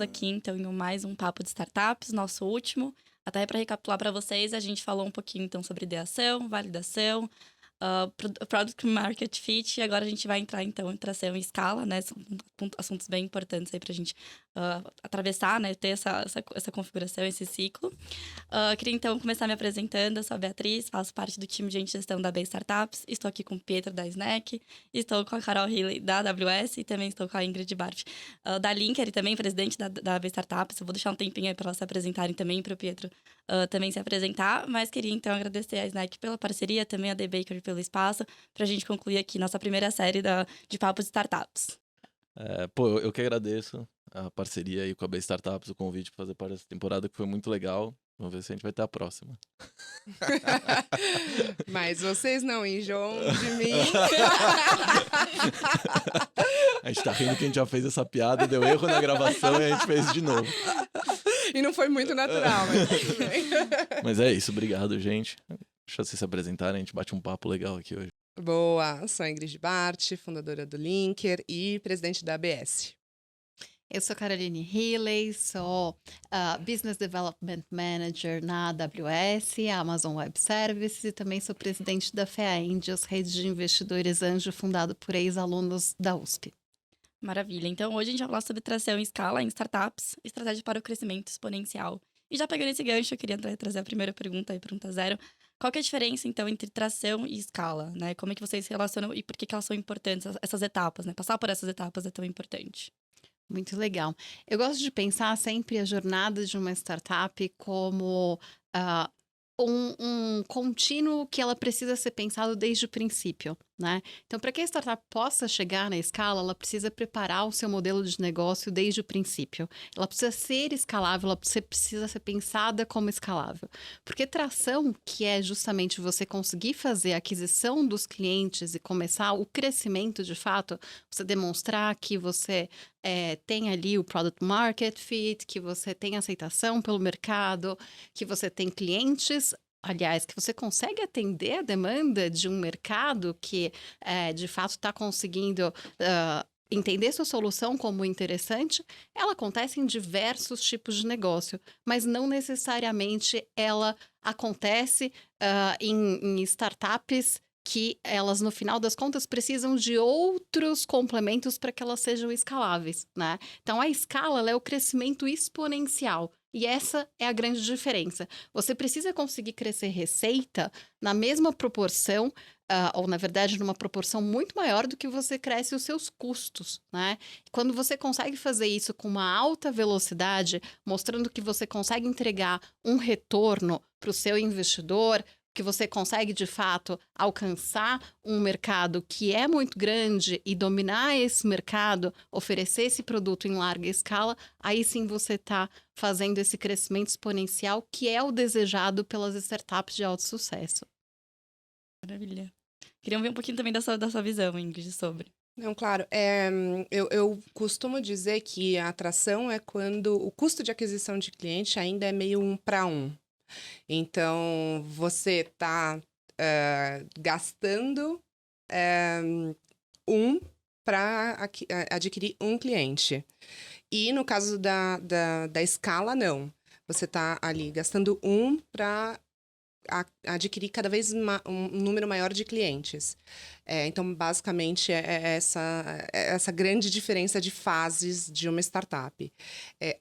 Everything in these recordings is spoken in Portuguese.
aqui, então, em mais um Papo de Startups, nosso último. Até para recapitular para vocês, a gente falou um pouquinho, então, sobre ideação, validação, Product Market Fit, e agora a gente vai entrar, então, em tração e escala, né? São assuntos bem importantes aí para a gente atravessar, né? Ter essa configuração, esse ciclo. Queria, então, começar me apresentando. Eu sou a Beatriz, faço parte do time de gestão da B Startups. Estou aqui com o Pietro, da Snack. Estou com a Carol Healy, da AWS. E também estou com a Ingrid Barf, da Linker, e também presidente da B Startups. Eu vou deixar um tempinho aí para elas se apresentarem também, para o Pietro também se apresentar. Mas queria, então, agradecer a Snack pela parceria, também a The Baker pelo espaço, para a gente concluir aqui nossa primeira série de Papos de Startups. Eu que agradeço a parceria aí com a B Startups, o convite para fazer parte dessa temporada, que foi muito legal. Vamos ver se a gente vai ter a próxima. Mas vocês não enjoam de mim. A gente tá rindo que a gente já fez essa piada, deu erro na gravação e a gente fez de novo. E não foi muito natural, mas tudo bem. Mas é isso, obrigado, gente. Deixa vocês se apresentarem, a gente bate um papo legal aqui hoje. Boa, sou a Ingrid Bart, fundadora do Linker e presidente da ABS. Eu sou Caroline Healy, sou Business Development Manager na AWS, Amazon Web Services, e também sou presidente da FEA Angels, rede de investidores anjo, fundado por ex-alunos da USP. Maravilha. Então, hoje a gente vai falar sobre tração em escala em startups, estratégia para o crescimento exponencial. E já pegando esse gancho, eu queria trazer a primeira pergunta aí, pergunta zero. Qual que é a diferença, então, entre tração e escala, né? Como é que vocês se relacionam e por que elas são importantes, essas etapas, né? Passar por essas etapas é tão importante. Muito legal. Eu gosto de pensar sempre a jornada de uma startup como um contínuo que ela precisa ser pensado desde o princípio, né? Então, para que a startup possa chegar na escala, ela precisa preparar o seu modelo de negócio desde o princípio. Ela precisa ser escalável, ela precisa ser pensada como escalável. Porque tração, que é justamente você conseguir fazer a aquisição dos clientes e começar o crescimento de fato, você demonstrar que você tem ali o Product Market Fit, que você tem aceitação pelo mercado, que você tem clientes. Aliás, que você consegue atender a demanda de um mercado que, de fato, está conseguindo entender sua solução como interessante, ela acontece em diversos tipos de negócio, mas não necessariamente ela acontece em startups que elas, no final das contas, precisam de outros complementos para que elas sejam escaláveis, né? Então, a escala, ela é o crescimento exponencial. E essa é a grande diferença. Você precisa conseguir crescer receita na mesma proporção, ou na verdade numa proporção muito maior do que você cresce os seus custos, né? Quando você consegue fazer isso com uma alta velocidade, mostrando que você consegue entregar um retorno para o seu investidor, que você consegue, de fato, alcançar um mercado que é muito grande e dominar esse mercado, oferecer esse produto em larga escala, aí sim você está fazendo esse crescimento exponencial que é o desejado pelas startups de alto sucesso. Maravilha. Queria ouvir um pouquinho também da sua visão, Ingrid, sobre. Não, claro. Eu costumo dizer que a atração é quando o custo de aquisição de cliente ainda é meio 1 para 1. Então, você está gastando para adquirir um cliente. E no caso da escala, não. Você está ali gastando para adquirir cada vez um número maior de clientes. Então, basicamente, é essa grande diferença de fases de uma startup.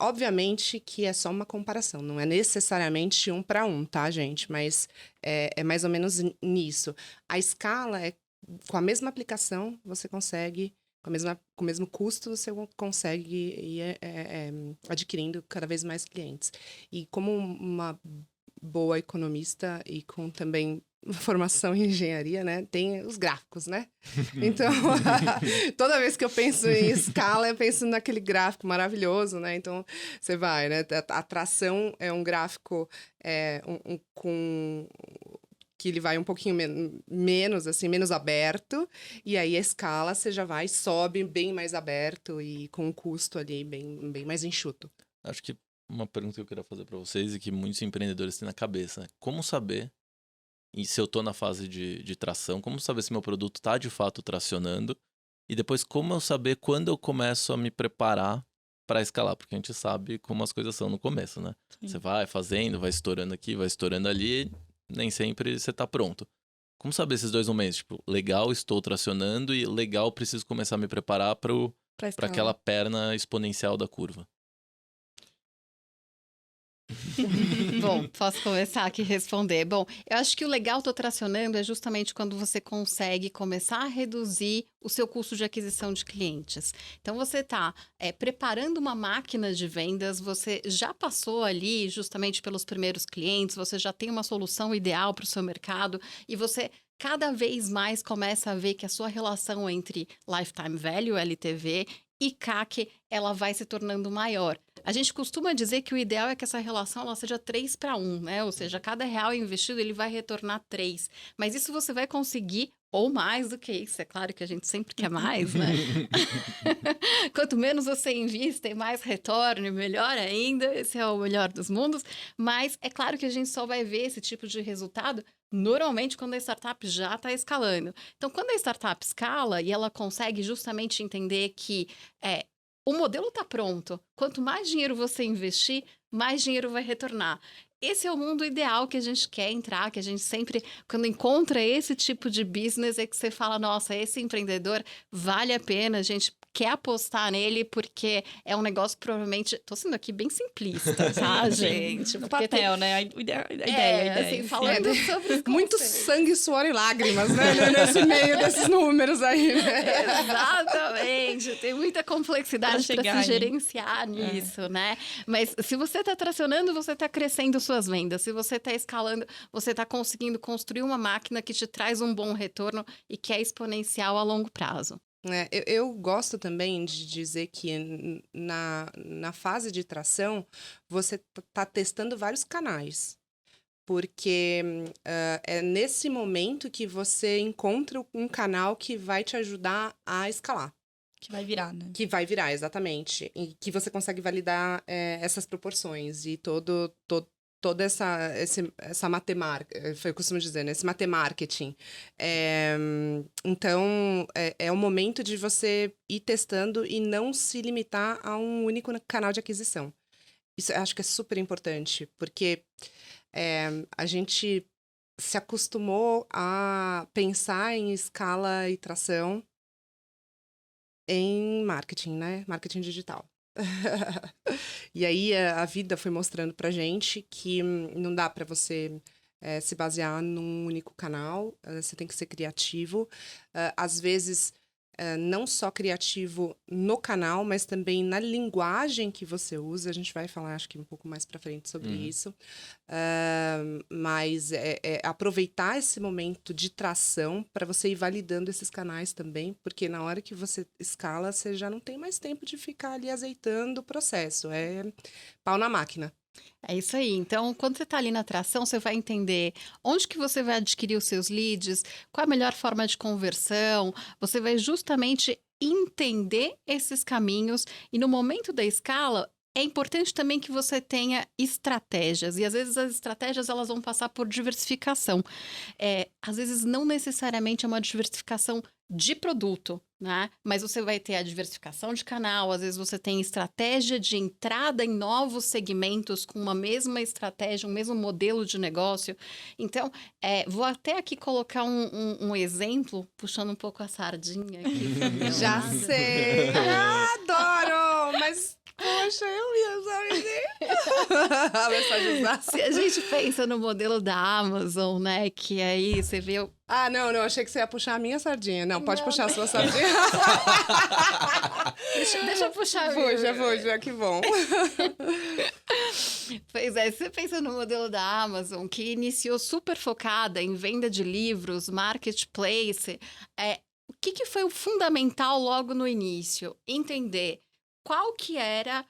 Obviamente que é só uma comparação, não é necessariamente 1 para 1, tá, gente? Mas é mais ou menos nisso. A escala é com a mesma aplicação, você consegue, com o mesmo custo, você consegue ir adquirindo cada vez mais clientes. E como uma boa economista e com também formação em engenharia, né? Tem os gráficos, né? Então, toda vez que eu penso em escala, eu penso naquele gráfico maravilhoso, né? Então, você vai, né? A atração é um gráfico com que ele vai um pouquinho menos, assim, menos aberto, e aí a escala você já vai, sobe bem mais aberto e com um custo ali bem mais enxuto. Acho que uma pergunta que eu queria fazer para vocês e que muitos empreendedores têm na cabeça, né? Como saber, e se eu tô na fase de tração, como saber se meu produto tá de fato tracionando? E depois, como eu saber quando eu começo a me preparar para escalar, porque a gente sabe como as coisas são no começo, né? Sim. Você vai fazendo, vai estourando aqui, vai estourando ali, nem sempre você tá pronto. Como saber esses dois momentos? Tipo, legal, estou tracionando e legal, preciso começar a me preparar para Pra escalar. aquela perna exponencial da curva. Bom, posso começar aqui a responder. Bom, eu acho que o legal do tracionando é justamente quando você consegue começar a reduzir o seu custo de aquisição de clientes. Então, você está preparando uma máquina de vendas, você já passou ali justamente pelos primeiros clientes, você já tem uma solução ideal para o seu mercado e você cada vez mais começa a ver que a sua relação entre Lifetime Value, LTV, e CAC, ela vai se tornando maior. A gente costuma dizer que o ideal é que essa relação ela seja 3-1, né? Ou seja, cada real investido ele vai retornar 3. Mas isso você vai conseguir ou mais do que isso. É claro que a gente sempre quer mais, né? Quanto menos você investe, mais retorno, melhor ainda. Esse é o melhor dos mundos. Mas é claro que a gente só vai ver esse tipo de resultado normalmente quando a startup já está escalando. Então, quando a startup escala e ela consegue justamente entender que o modelo está pronto, quanto mais dinheiro você investir, mais dinheiro vai retornar. Esse é o mundo ideal que a gente quer entrar, que a gente sempre, quando encontra esse tipo de business, é que você fala, nossa, esse empreendedor vale a pena, a gente quer apostar nele, porque é um negócio que provavelmente... Tô sendo aqui bem simplista, tá, gente? No Porque papel, né? A ideia. assim, falando sobre os Muito conceitos. sangue, suor e lágrimas, né? Nesse meio desses números aí, né? Exatamente, tem muita complexidade Pra para chegar se aí. gerenciar nisso, né? Mas se você está tracionando, você está crescendo suas vendas. Se você está escalando, você está conseguindo construir uma máquina que te traz um bom retorno e que é exponencial a longo prazo. Eu gosto também de dizer que na fase de tração, você está testando vários canais. Porque é nesse momento que você encontra um canal que vai te ajudar a escalar. Que vai virar, né? Que vai virar, exatamente. E que você consegue validar essas proporções e toda essa matemática, foi o que eu costumo dizer, né? Esse matemarketing. Então, é o momento de você ir testando e não se limitar a um único canal de aquisição. Isso eu acho que é super importante, porque a gente se acostumou a pensar em escala e tração em marketing, né? Marketing digital. E aí a vida foi mostrando pra gente que não dá pra você se basear num único canal, você tem que ser criativo. Às vezes, não só criativo no canal, mas também na linguagem que você usa. A gente vai falar, acho que um pouco mais pra frente sobre isso. Mas aproveitar esse momento de tração para você ir validando esses canais também, porque na hora que você escala, você já não tem mais tempo de ficar ali azeitando o processo. É pau na máquina. É isso aí. Então, quando você está ali na atração, você vai entender onde que você vai adquirir os seus leads, qual a melhor forma de conversão. Você vai justamente entender esses caminhos e no momento da escala, é importante também que você tenha estratégias. E às vezes as estratégias elas vão passar por diversificação. Às vezes não necessariamente é uma diversificação de produto, né? Mas você vai ter a diversificação de canal, às vezes você tem estratégia de entrada em novos segmentos com uma mesma estratégia, um mesmo modelo de negócio. Então, vou até aqui colocar um exemplo, puxando um pouco a sardinha aqui. Já sei! Adoro! Mas, poxa, eu ia saber. Se a gente pensa no modelo da Amazon, né? Que aí você vê... Ah, não, achei que você ia puxar a minha sardinha. Não, pode puxar a sua sardinha. Deixa eu puxar. Puxa, que bom. Pois é, você pensa no modelo da Amazon, que iniciou super focada em venda de livros, marketplace. O que foi o fundamental logo no início? Entender qual que era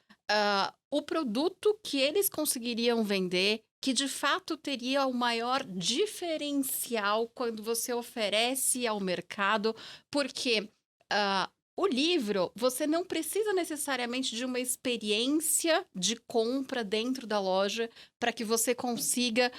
o produto que eles conseguiriam vender, que de fato teria o maior diferencial quando você oferece ao mercado, porque o livro, você não precisa necessariamente de uma experiência de compra dentro da loja para que você consiga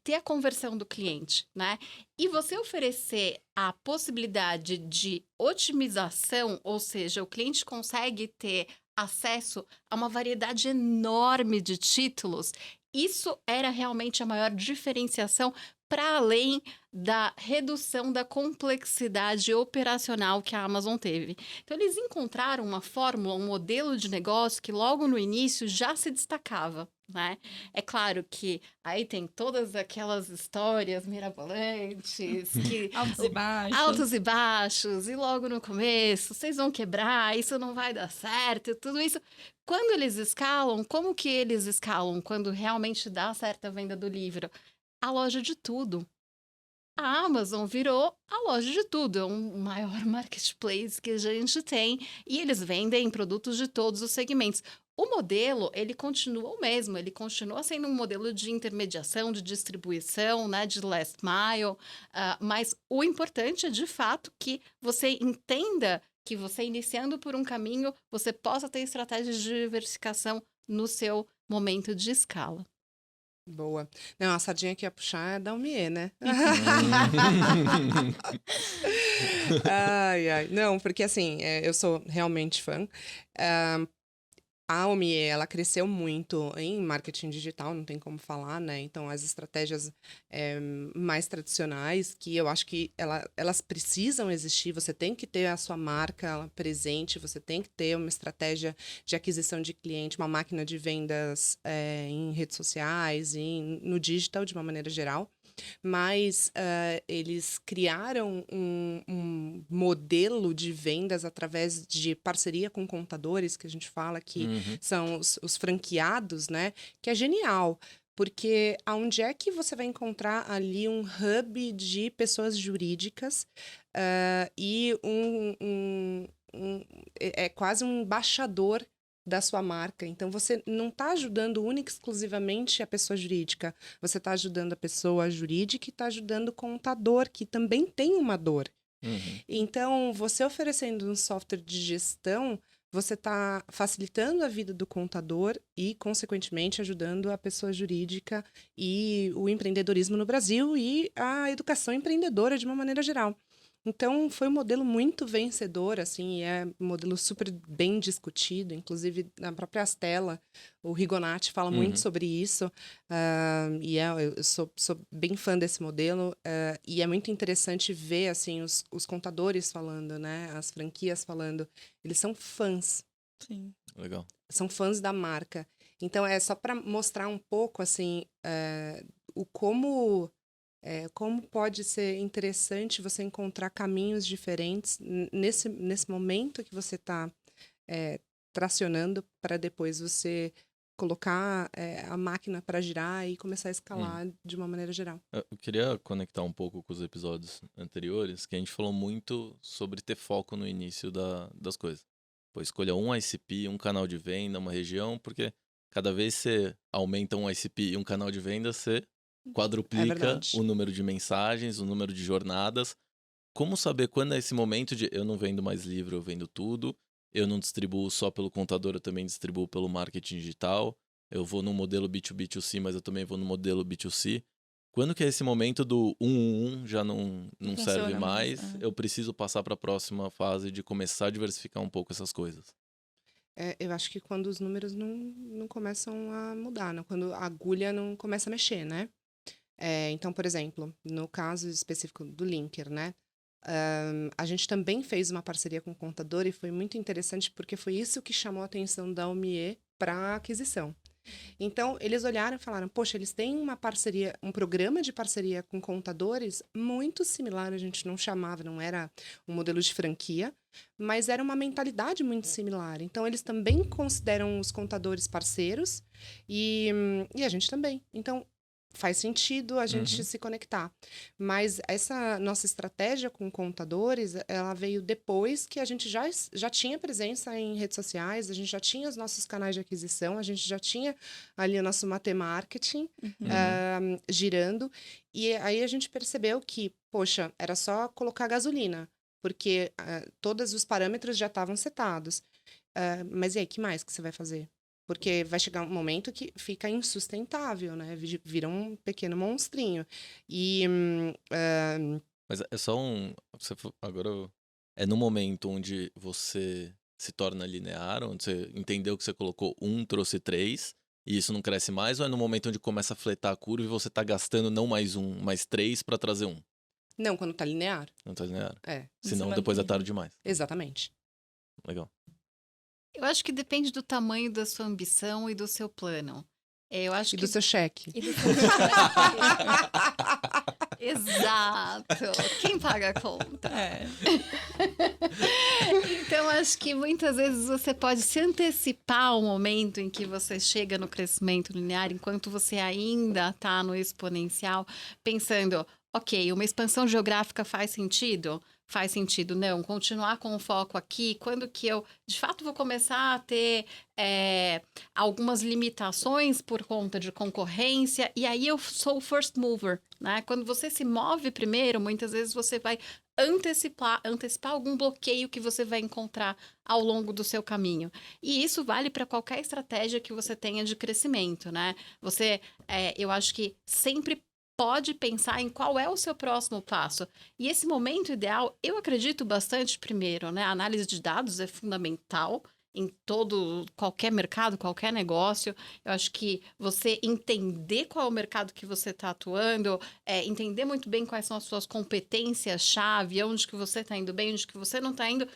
ter a conversão do cliente, né? E você oferecer a possibilidade de otimização, ou seja, o cliente consegue ter acesso a uma variedade enorme de títulos. Isso era realmente a maior diferenciação, para além da redução da complexidade operacional que a Amazon teve. Então, eles encontraram uma fórmula, um modelo de negócio que logo no início já se destacava, né? É claro que aí tem todas aquelas histórias mirabolantes que Altos e baixos. altos e baixos, e logo no começo, vocês vão quebrar, isso não vai dar certo, e tudo isso. Quando eles escalam, como que eles escalam quando realmente dá certo a venda do livro? A loja de tudo. A Amazon virou a loja de tudo, é o maior marketplace que a gente tem, e eles vendem produtos de todos os segmentos. O modelo, ele continua o mesmo, ele continua sendo um modelo de intermediação, de distribuição, né, de last mile, mas o importante é, de fato, que você entenda que você, iniciando por um caminho, você possa ter estratégias de diversificação no seu momento de escala. Boa. Não, a sardinha que ia puxar é da Umie, né? Ai, ai. Não, porque assim, eu sou realmente fã. A Omie, ela cresceu muito em marketing digital, não tem como falar, né? Então, as estratégias mais tradicionais, que eu acho que elas precisam existir, você tem que ter a sua marca presente, você tem que ter uma estratégia de aquisição de cliente, uma máquina de vendas em redes sociais e no digital, de uma maneira geral. Mas eles criaram um modelo de vendas através de parceria com contadores, que a gente fala que são os franqueados, né? Que é genial. Porque aonde é que você vai encontrar ali um hub de pessoas jurídicas e é quase um embaixador da sua marca. Então, você não está ajudando única e exclusivamente a pessoa jurídica. Você está ajudando a pessoa jurídica e está ajudando o contador, que também tem uma dor. Então, você oferecendo um software de gestão, você está facilitando a vida do contador e, consequentemente, ajudando a pessoa jurídica e o empreendedorismo no Brasil e a educação empreendedora de uma maneira geral. Então, foi um modelo muito vencedor, assim, e é um modelo super bem discutido. Inclusive, na própria Astela, o Rigonati fala muito sobre isso. Eu sou bem fã desse modelo. E é muito interessante ver, assim, os contadores falando, né? As franquias falando. Eles são fãs. Sim. Legal. São fãs da marca. Então, é só para mostrar um pouco, assim, como pode ser interessante você encontrar caminhos diferentes nesse momento que você está tracionando para depois você colocar a máquina para girar e começar a escalar de uma maneira geral. Eu queria conectar um pouco com os episódios anteriores, que a gente falou muito sobre ter foco no início das coisas. Pô, escolha um ICP, um canal de venda, uma região, porque cada vez você aumenta um ICP e um canal de venda, você quadruplica o número de mensagens, o número de jornadas. Como saber quando é esse momento de eu não vendo mais livro, eu vendo tudo, eu não distribuo só pelo contador, eu também distribuo pelo marketing digital, eu vou no modelo B2B2C, mas eu também vou no modelo B2C. Quando que é esse momento do 1 já não serve mais, eu preciso passar para a próxima fase de começar a diversificar um pouco essas coisas? Eu acho que quando os números não começam a mudar, né? Quando a agulha não começa a mexer, né? Então, por exemplo, no caso específico do Linker, né? A gente também fez uma parceria com o contador e foi muito interessante porque foi isso que chamou a atenção da Omie para a aquisição. Então, eles olharam e falaram, poxa, eles têm uma parceria, um programa de parceria com contadores muito similar, a gente não chamava, não era um modelo de franquia, mas era uma mentalidade muito similar. Então, eles também consideram os contadores parceiros e a gente também. Então, faz sentido a gente se conectar. Mas essa nossa estratégia com contadores, ela veio depois que a gente já tinha presença em redes sociais, a gente já tinha os nossos canais de aquisição, a gente já tinha ali o nosso marketing girando. E aí a gente percebeu que, poxa, era só colocar gasolina, porque todos os parâmetros já estavam setados. Mas e aí, que mais que você vai fazer? Porque vai chegar um momento que fica insustentável, né? Vira um pequeno monstrinho. Mas é só agora é no momento onde você se torna linear, onde você entendeu que você colocou 1, trouxe 3, e isso não cresce mais, ou é no momento onde começa a fletar a curva e você tá gastando não mais 1, mas 3 para trazer 1? Não, quando tá linear. Não tá linear. É, Senão vai depois é entender. tarde demais. exatamente. Legal. Eu acho que depende do tamanho da sua ambição e do seu plano. Eu acho E que do seu cheque. E do seu Exato. Quem paga a conta? É. Então, acho que muitas vezes você pode se antecipar ao momento em que você chega no crescimento linear, enquanto você ainda está no exponencial, pensando, ok, uma expansão geográfica faz sentido? Faz sentido, não. Continuar com o foco aqui, quando que eu, de fato, vou começar a ter algumas limitações por conta de concorrência, e aí eu sou o first mover, né? Quando você se move primeiro, muitas vezes você vai antecipar algum bloqueio que você vai encontrar ao longo do seu caminho. E isso vale para qualquer estratégia que você tenha de crescimento, né? Você, eu acho que sempre pode pensar em qual é o seu próximo passo. E esse momento ideal, eu acredito bastante, primeiro, né? A análise de dados é fundamental em qualquer mercado, qualquer negócio. Eu acho que você entender qual é o mercado que você está atuando, entender muito bem quais são as suas competências-chave, onde que você está indo bem, onde que você não está indo,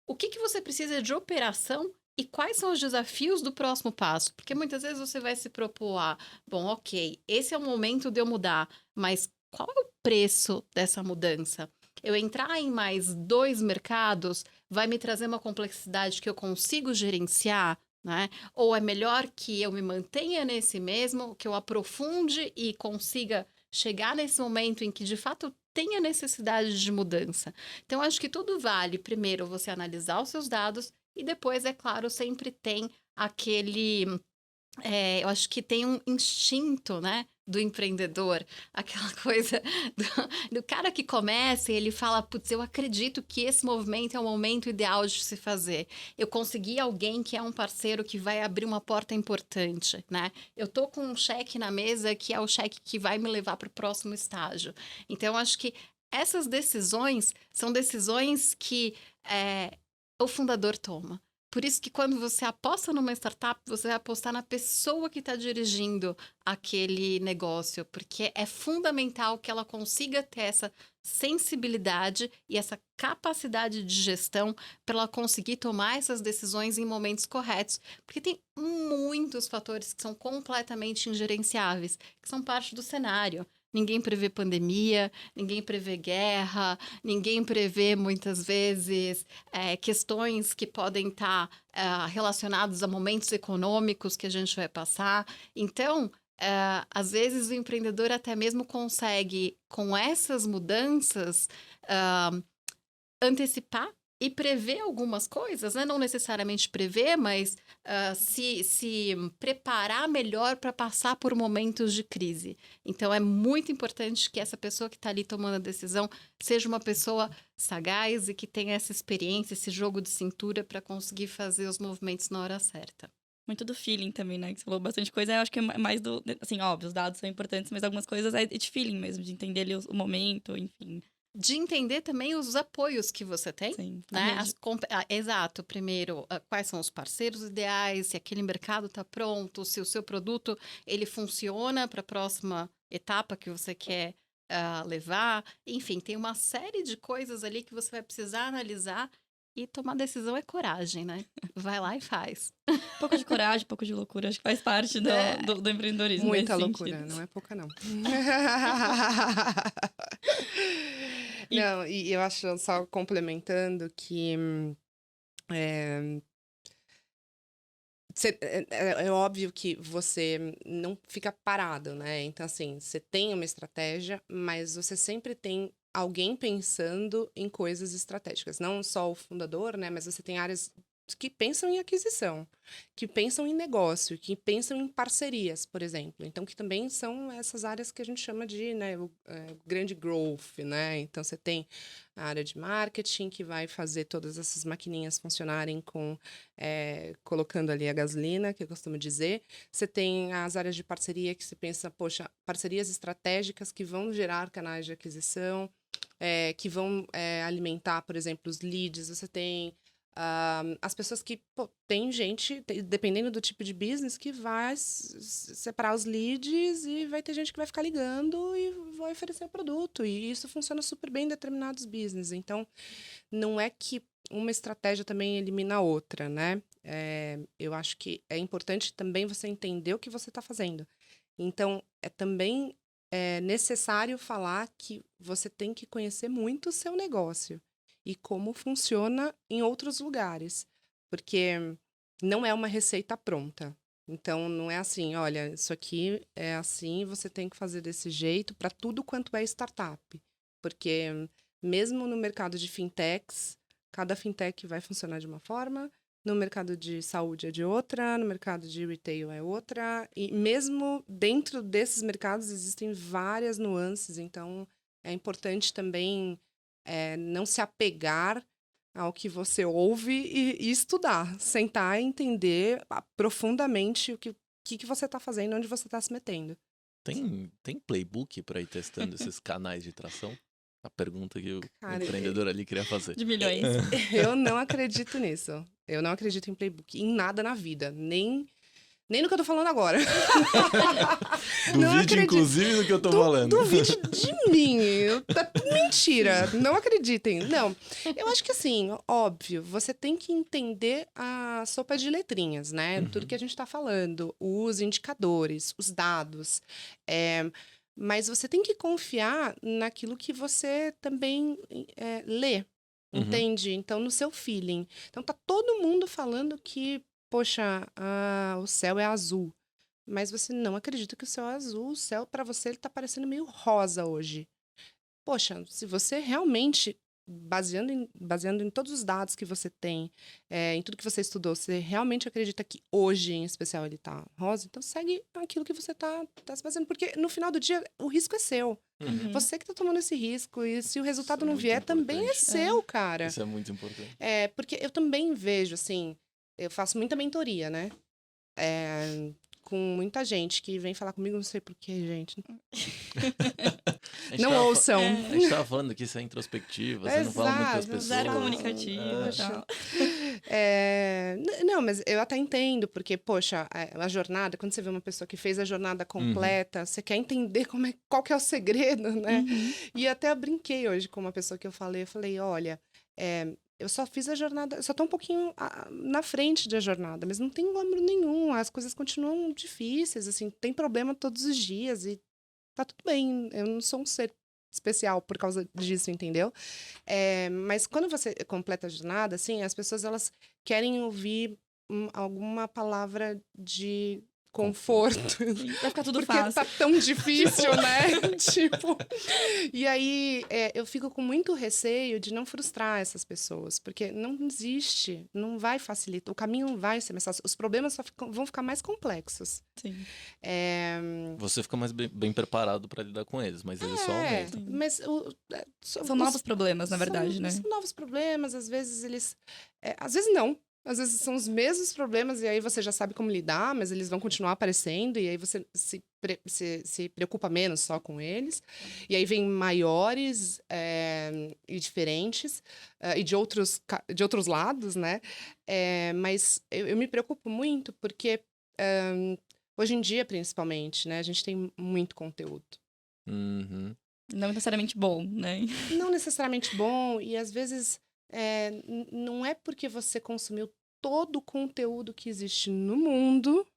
o que você precisa de operação e quais são os desafios do próximo passo. Porque muitas vezes você vai se propor bom, ok, esse é o momento de eu mudar, mas qual é o preço dessa mudança? Eu entrar em mais 2 mercados vai me trazer uma complexidade que eu consigo gerenciar, né? Ou é melhor que eu me mantenha nesse mesmo, que eu aprofunde e consiga chegar nesse momento em que, de fato, tenha necessidade de mudança. Então, acho que tudo vale, primeiro, você analisar os seus dados e depois, é claro, sempre tem aquele... eu acho que tem um instinto, né, do empreendedor, aquela coisa do cara que começa e ele fala, putz, eu acredito que esse movimento é o momento ideal de se fazer. Eu consegui alguém que é um parceiro que vai abrir uma porta importante, né? Eu tô com um cheque na mesa que é o cheque que vai me levar para o próximo estágio. Então, acho que essas decisões são decisões que o fundador toma. Por isso que quando você aposta numa startup, você vai apostar na pessoa que está dirigindo aquele negócio, porque é fundamental que ela consiga ter essa sensibilidade e essa capacidade de gestão para ela conseguir tomar essas decisões em momentos corretos, porque tem muitos fatores que são completamente ingerenciáveis, que são parte do cenário. Ninguém prevê pandemia, ninguém prevê guerra, ninguém prevê, muitas vezes, questões que podem estar relacionadas a momentos econômicos que a gente vai passar. Então, às vezes, o empreendedor até mesmo consegue, com essas mudanças, antecipar e prever algumas coisas, né? Não necessariamente prever, mas se preparar melhor para passar por momentos de crise. Então, é muito importante que essa pessoa que está ali tomando a decisão seja uma pessoa sagaz e que tenha essa experiência, esse jogo de cintura para conseguir fazer os movimentos na hora certa. Muito do feeling também, né? Que você falou bastante coisa. Eu acho que é mais do... Assim, óbvio, os dados são importantes, mas algumas coisas é de feeling mesmo, de entender ali o momento, enfim. De entender também os apoios que você tem, Sim, né? Exato. Primeiro, quais são os parceiros ideais, se aquele mercado está pronto, se o seu produto ele funciona para a próxima etapa que você quer levar. Enfim, tem uma série de coisas ali que você vai precisar analisar e tomar decisão é coragem, né? Vai lá e faz. Um pouco de coragem, um pouco de loucura, acho que faz parte do empreendedorismo. Muita nesse loucura, sentido. não é pouca, não. Não, e eu acho, só complementando, que é óbvio que você não fica parado, né? Então, assim, você tem uma estratégia, mas você sempre tem alguém pensando em coisas estratégicas. Não só o fundador, né? Mas você tem áreas que pensam em aquisição, que pensam em negócio, que pensam em parcerias, por exemplo. Então, que também são essas áreas que a gente chama de, né, o grande growth, né? Então, você tem a área de marketing, que vai fazer todas essas maquininhas funcionarem colocando ali a gasolina, que eu costumo dizer. Você tem as áreas de parceria, que se pensa, poxa, parcerias estratégicas que vão gerar canais de aquisição, que vão alimentar, por exemplo, os leads. Você tem As pessoas que, pô, tem gente, dependendo do tipo de business, que vai separar os leads e vai ter gente que vai ficar ligando e vai oferecer o produto. E isso funciona super bem em determinados business. Então, não é que uma estratégia também elimina a outra, né? Eu acho que é importante também você entender o que você está fazendo. Então, também necessário falar que você tem que conhecer muito o seu negócio e como funciona em outros lugares, porque não é uma receita pronta. Então, não é assim, olha, isso aqui é assim, você tem que fazer desse jeito para tudo quanto é startup. Porque mesmo no mercado de fintechs, cada fintech vai funcionar de uma forma, no mercado de saúde é de outra, no mercado de retail é outra, e mesmo dentro desses mercados existem várias nuances, então é importante também não se apegar ao que você ouve e estudar, sentar e entender profundamente o que você está fazendo, onde você está se metendo. Tem playbook para ir testando esses canais de tração? A pergunta que o Cara, empreendedor ali queria fazer. De milhões. Eu não acredito nisso. Eu não acredito em playbook, em nada na vida, nem no que eu tô falando agora. Não Duvide, acredito. inclusive, do que eu tô falando. Duvide de mim. Tá tudo mentira. Não acreditem. Não. Eu acho que assim, óbvio, você tem que entender a sopa de letrinhas, né? Uhum. Tudo que a gente tá falando, os indicadores, os dados. Mas você tem que confiar naquilo que você também lê. Uhum. Entende? Então, no seu feeling. Então, tá todo mundo falando que, poxa, o céu é azul. Mas você não acredita que o céu é azul. O céu, para você, ele tá parecendo meio rosa hoje. Poxa, se você realmente, baseando em todos os dados que você tem, em tudo que você estudou, você realmente acredita que hoje, em especial, ele tá rosa, então segue aquilo que você tá se fazendo. Porque, no final do dia, o risco é seu. Uhum. Você que tá tomando esse risco. E se o resultado é não muito vier, também é importante. seu, cara. Isso é muito importante. Porque eu também vejo, assim, eu faço muita mentoria, né? Com muita gente que vem falar comigo, não sei porquê, gente. Não ouçam. A gente tava falando aqui, isso é introspectiva, você não fala muito com as Exato, pessoas. Zero comunicativo e Poxa. tal. Não, mas eu até entendo, porque, poxa, a jornada, quando você vê uma pessoa que fez a jornada completa, você quer entender qual que é o segredo, né? Uhum. E até eu brinquei hoje com uma pessoa que eu falei, olha, eu só fiz a jornada, eu só tô um pouquinho na frente da jornada, mas não tem glamour nenhum, as coisas continuam difíceis, assim, tem problema todos os dias e tá tudo bem, eu não sou um ser especial por causa disso, entendeu? Mas quando você completa a jornada, assim, as pessoas, elas querem ouvir alguma palavra de conforto. Vai ficar tudo porque fácil. tá tão difícil, né? Tipo, e aí eu fico com muito receio de não frustrar essas pessoas, porque não existe, não vai facilitar, o caminho não vai ser mais fácil, os problemas vão ficar mais complexos. Sim. Você fica mais bem preparado para lidar com eles, mas eles só aumentam. Mas São novos problemas, na verdade, né? São novos problemas, às vezes eles... às vezes não. Às vezes são os mesmos problemas e aí você já sabe como lidar, mas eles vão continuar aparecendo e aí você se preocupa menos só com eles. E aí vem maiores e diferentes e de outros lados, né? Mas eu me preocupo muito porque hoje em dia, principalmente, né? A gente tem muito conteúdo. Uhum. Não necessariamente bom, né? Não necessariamente bom e às vezes... não é porque você consumiu todo o conteúdo que existe no mundo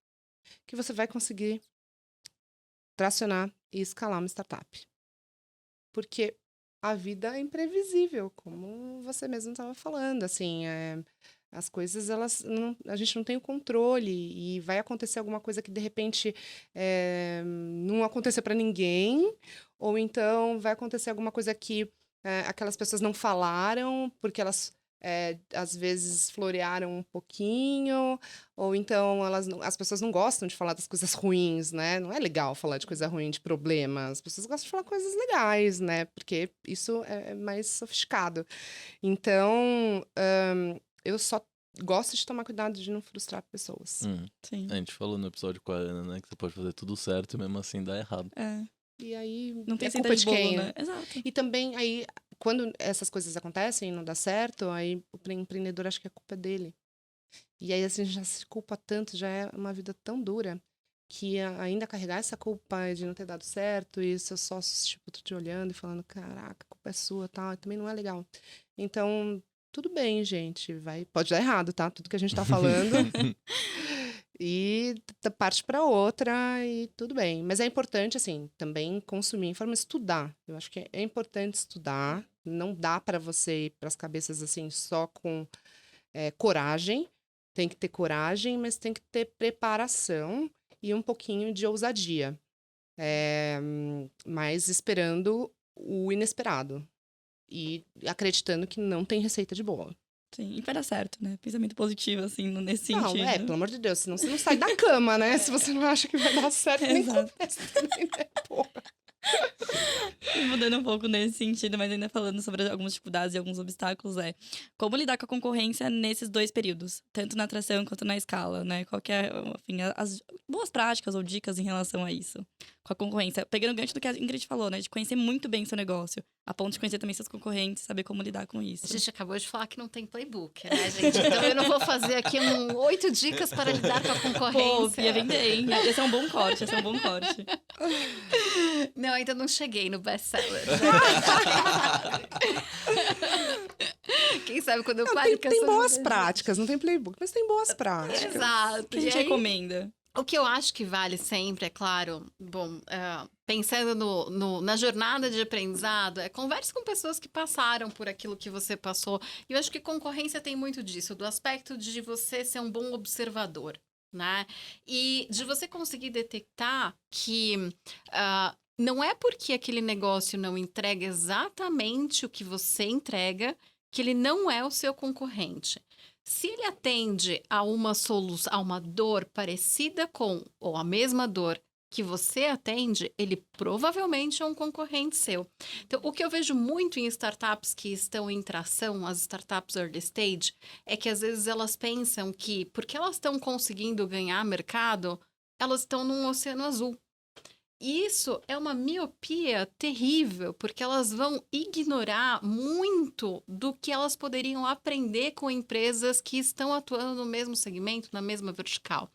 que você vai conseguir tracionar e escalar uma startup. Porque a vida é imprevisível, como você mesmo estava falando. Assim, as coisas, a gente não tem o controle e vai acontecer alguma coisa que, de repente, não aconteceu para ninguém, ou então vai acontecer alguma coisa que aquelas pessoas não falaram porque elas às vezes florearam um pouquinho, ou então as pessoas não gostam de falar das coisas ruins, né? Não é legal falar de coisa ruim, de problema. As pessoas gostam de falar coisas legais, né? Porque isso é mais sofisticado. Então, eu só gosto de tomar cuidado de não frustrar pessoas. Sim. A gente falou no episódio com a Ana, né? Que você pode fazer tudo certo e mesmo assim dá errado. E aí, Não tem culpa de bolo, quem? né? Exato. E também, aí, quando essas coisas acontecem e não dá certo, aí o empreendedor acha que a culpa é dele. E aí, assim, já se culpa tanto, já é uma vida tão dura, que ainda carregar essa culpa de não ter dado certo, e seus sócios, tipo, te olhando e falando, caraca, a culpa é sua, tal, e também não é legal. Então, tudo bem, gente, pode dar errado, tá? Tudo que a gente tá falando. E parte para outra e tudo bem. Mas é importante, assim, também consumir informação, estudar. Eu acho que é importante estudar. Não dá para você ir para as cabeças, assim, só com coragem. Tem que ter coragem, mas tem que ter preparação e um pouquinho de ousadia. Mas esperando o inesperado. E acreditando que não tem receita de bolo. Sim, e vai dar certo, né? Pensamento positivo, assim, nesse Não, sentido. pelo amor de Deus, senão você não sai da cama, né? Se você não acha que vai dar certo, nem Exato. começa também, né? Porra. E mudando um pouco nesse sentido, mas ainda falando sobre algumas dificuldades e alguns obstáculos, como lidar com a concorrência nesses 2 períodos, tanto na atração quanto na escala, né? Qual que é, enfim, as boas práticas ou dicas em relação a isso, com a concorrência. Pegando o gancho do que a Ingrid falou, né? De conhecer muito bem seu negócio, a ponto de conhecer também seus concorrentes, saber como lidar com isso. A gente acabou de falar que não tem playbook, né, gente? Então eu não vou fazer aqui 8 dicas para lidar com a concorrência. Pô, ia vender, hein? Esse é um bom corte, Não, ainda não cheguei no best-seller. Quem sabe quando eu paro com Tem essas boas coisas. práticas, não tem playbook, mas tem boas práticas. Exato. O que a gente E aí, recomenda? o que eu acho que vale sempre, é claro, bom, pensando na jornada de aprendizado, converse com pessoas que passaram por aquilo que você passou. E eu acho que concorrência tem muito disso, do aspecto de você ser um bom observador, né? E de você conseguir detectar que não é porque aquele negócio não entrega exatamente o que você entrega que ele não é o seu concorrente. Se ele atende a uma solução, a uma dor parecida com, ou a mesma dor que você atende, ele provavelmente é um concorrente seu. Então, o que eu vejo muito em startups que estão em tração, as startups early stage, é que às vezes elas pensam que, porque elas estão conseguindo ganhar mercado, elas estão num oceano azul. E isso é uma miopia terrível, porque elas vão ignorar muito do que elas poderiam aprender com empresas que estão atuando no mesmo segmento, na mesma vertical.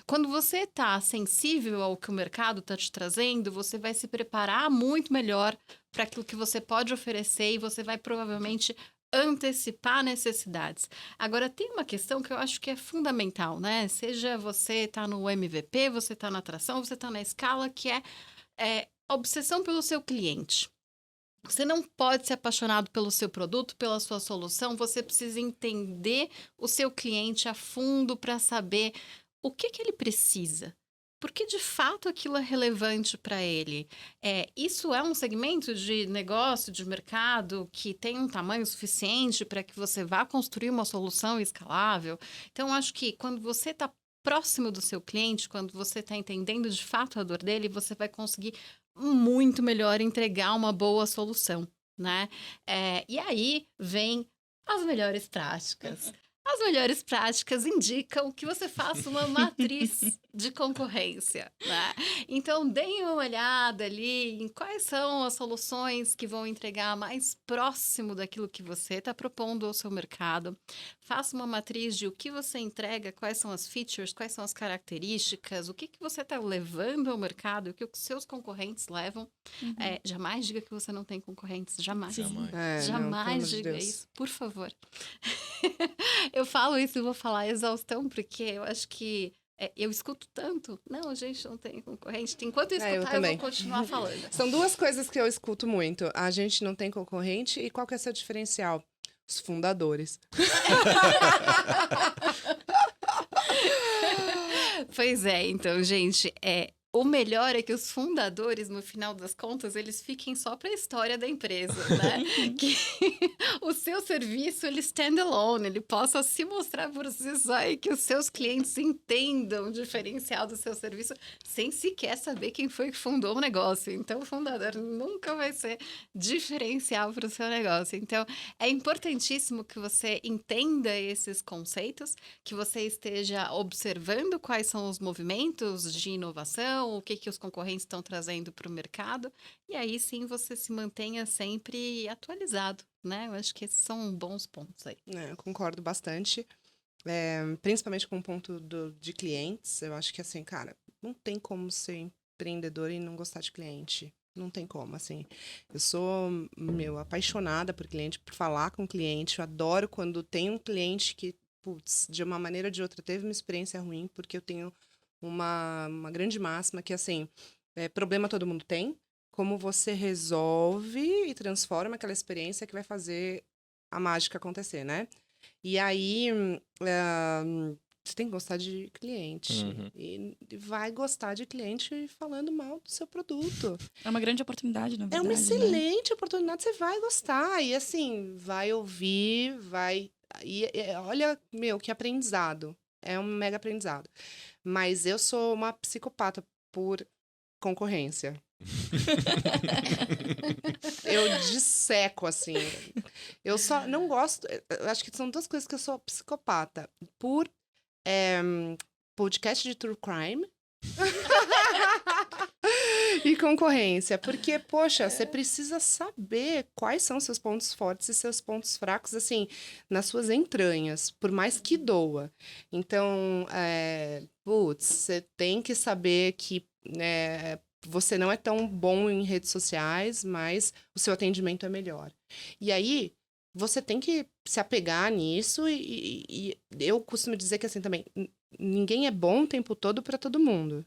Quando você está sensível ao que o mercado está te trazendo, você vai se preparar muito melhor para aquilo que você pode oferecer e você vai provavelmente antecipar necessidades. Agora, tem uma questão que eu acho que é fundamental, né? Seja você está no MVP, você está na atração, você está na escala, que é a obsessão pelo seu cliente. Você não pode ser apaixonado pelo seu produto, pela sua solução, você precisa entender o seu cliente a fundo para saber o que ele precisa. Porque, de fato, aquilo é relevante para ele. Isso é um segmento de negócio, de mercado, que tem um tamanho suficiente para que você vá construir uma solução escalável. Então, acho que quando você está próximo do seu cliente, quando você está entendendo de fato a dor dele, você vai conseguir muito melhor entregar uma boa solução, né? E aí vem as melhores práticas. As melhores práticas indicam que você faça uma matriz de concorrência, né? Então, deem uma olhada ali em quais são as soluções que vão entregar mais próximo daquilo que você está propondo ao seu mercado. Faça uma matriz de o que você entrega, quais são as features, quais são as características, o que você está levando ao mercado, o que os seus concorrentes levam. Uhum. Jamais diga que você não tem concorrentes, jamais. Jamais. Jamais diga isso, por favor. Eu falo isso e vou falar exaustão, porque eu acho que eu escuto tanto. Não, a gente não tem concorrente. Enquanto eu escutar, eu vou continuar falando. São 2 coisas que eu escuto muito. A gente não tem concorrente e qual que é seu diferencial? Os fundadores. Pois é, então, gente, o melhor é que os fundadores, no final das contas, eles fiquem só para a história da empresa, né? Que o seu serviço, ele stand alone, ele possa se mostrar por si só e que os seus clientes entendam o diferencial do seu serviço sem sequer saber quem foi que fundou o negócio. Então, o fundador nunca vai ser diferencial para o seu negócio. Então, é importantíssimo que você entenda esses conceitos, que você esteja observando quais são os movimentos de inovação são, o que, que os concorrentes estão trazendo para o mercado. E aí sim você se mantenha sempre atualizado, né? Eu acho que esses são bons pontos aí. Eu concordo bastante. Principalmente com o ponto de clientes. Eu acho que, assim, cara, não tem como ser empreendedor e não gostar de cliente. Não tem como, assim. Eu sou, apaixonada por cliente, por falar com cliente. Eu adoro quando tem um cliente que, putz, de uma maneira ou de outra teve uma experiência ruim, porque eu tenho uma grande máxima que, assim, problema todo mundo tem. Como você resolve e transforma aquela experiência que vai fazer a mágica acontecer, né? E aí, você tem que gostar de cliente. Uhum. E vai gostar de cliente falando mal do seu produto. É uma grande oportunidade, na É verdade, uma né? excelente oportunidade, você vai gostar. E assim, vai ouvir, vai. Olha, que aprendizado. É um mega aprendizado. Mas eu sou uma psicopata por concorrência. Eu disseco, assim. Eu só não gosto. Eu acho que são duas coisas que eu sou psicopata. Por podcast de true crime. E concorrência. Porque, poxa, você precisa saber quais são seus pontos fortes e seus pontos fracos, assim, nas suas entranhas, por mais que doa. Então, você tem que saber que você não é tão bom em redes sociais, mas o seu atendimento é melhor. E aí, você tem que se apegar nisso e eu costumo dizer que, assim, também, ninguém é bom o tempo todo para todo mundo.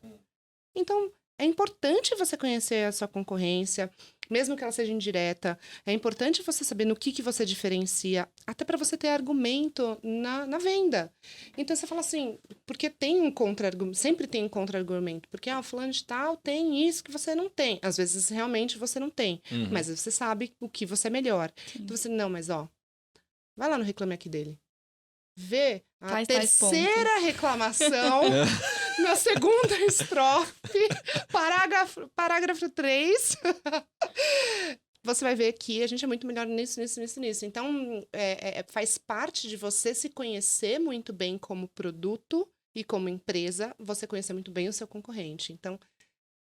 Então, é importante você conhecer a sua concorrência, mesmo que ela seja indireta. É importante você saber no que você diferencia, até para você ter argumento na venda. Então, você fala assim, porque tem um contra-argumento, sempre tem um contra-argumento. Porque, o fulano de tal tem isso que você não tem. Às vezes, realmente, você não tem. Uhum. Mas você sabe o que você é melhor. Sim. Então, você, não, mas vai lá no Reclame Aqui dele. Vê a Faz tais terceira pontos. reclamação na segunda estrofe, parágrafo 3. Você vai ver que a gente é muito melhor nisso. Então, faz parte de você se conhecer muito bem como produto e como empresa, você conhecer muito bem o seu concorrente. Então,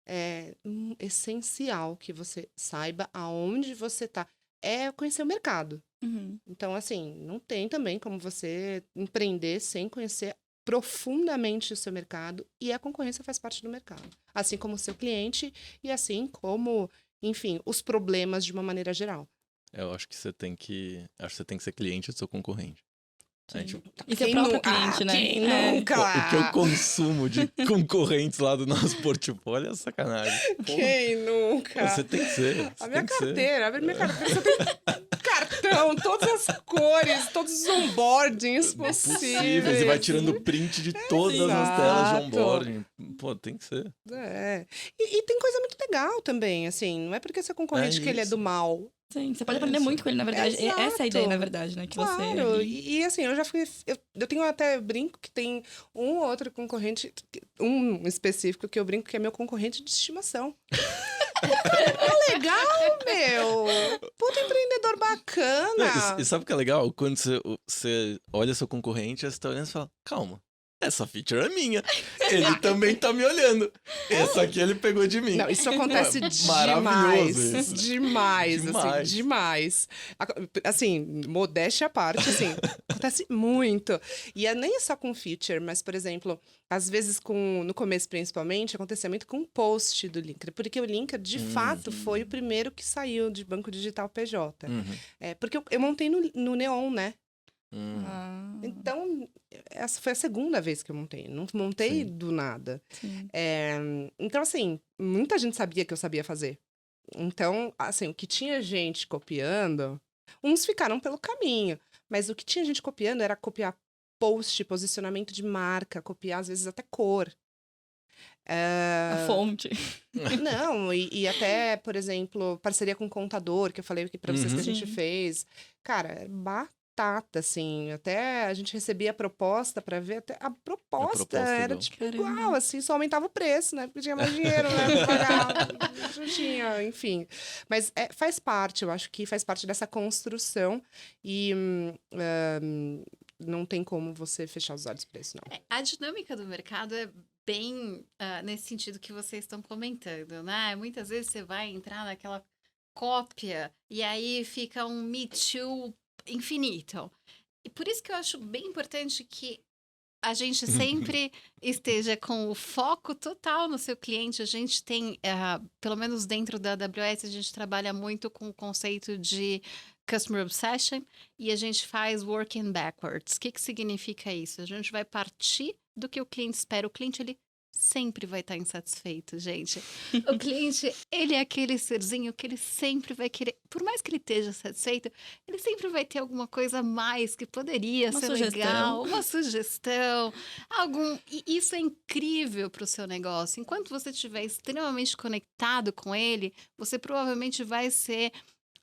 é essencial que você saiba aonde você está. É conhecer o mercado. Uhum. Então, assim, não tem também como você empreender sem conhecer profundamente o seu mercado, e a concorrência faz parte do mercado. Assim como o seu cliente e assim como, enfim, os problemas de uma maneira geral. Eu acho que você tem que ser cliente do seu concorrente. A gente, E seu próprio cliente, né? Quem É. nunca? o que eu consumo de concorrentes lá do nosso portfólio é sacanagem. Porra, Quem nunca? você tem que ser. A minha carteira, você tem cartão, todas as cores, todos os onboardings possíveis. E vai tirando print de todas as telas de Exato. onboarding. Pô, tem que ser. E tem coisa muito legal também, assim, não é porque seu concorrente que ele é isso. do mal. Sim, você pode aprender muito com ele, na verdade. Exato. Essa é a ideia, na verdade, né? Que Claro, você... e assim, eu já fui. Eu tenho até brinco que tem um outro concorrente, um específico que eu brinco que é meu concorrente de estimação. É legal, meu! Puta empreendedor bacana! E sabe o que é legal? Quando você olha seu concorrente, você tá olhando e fala, calma, essa feature é minha. Ele também tá me olhando. Essa aqui ele pegou de mim. Não, isso acontece Maravilhoso demais. isso. Demais, Demais. assim, demais. Assim, modéstia à parte, assim, acontece muito. E é nem só com feature, mas, por exemplo, às vezes no começo principalmente, acontecia muito com o post do Linker, porque o Linker, de fato, foi o primeiro que saiu de Banco Digital PJ. Porque eu montei no Neon, né? Ah, Então, essa foi a segunda vez que eu montei. Não montei Sim. do nada. sim. Então, assim, muita gente sabia que eu sabia fazer. Então, assim, o que tinha gente copiando, uns ficaram pelo caminho. Mas o que tinha gente copiando era copiar post, posicionamento de marca, copiar, às vezes, até cor. A fonte. Não, e até, por exemplo, parceria com contador, que eu falei aqui pra vocês que a gente Sim. fez. Cara, batata, assim. Até a gente recebia a proposta pra ver, até a proposta era, igual. tipo, Caramba. igual, assim, só aumentava o preço, né? Porque tinha mais dinheiro, né? Pra pagar. Não tinha, enfim. Mas faz parte, eu acho que faz parte dessa construção e não tem como você fechar os olhos pra isso, não. A dinâmica do mercado é bem nesse sentido que vocês estão comentando, né? Muitas vezes você vai entrar naquela cópia e aí fica um Me Too infinito. E por isso que eu acho bem importante que a gente sempre esteja com o foco total no seu cliente. A gente tem, pelo menos dentro da AWS, a gente trabalha muito com o conceito de Customer Obsession e a gente faz working backwards. O que significa isso? A gente vai partir do que o cliente espera. O cliente, ele sempre vai estar insatisfeito, gente. O cliente, ele é aquele serzinho que ele sempre vai querer, por mais que ele esteja satisfeito, ele sempre vai ter alguma coisa a mais que poderia Uma ser sugestão. legal, uma sugestão, e isso é incrível para o seu negócio. Enquanto você estiver extremamente conectado com ele, você provavelmente vai ser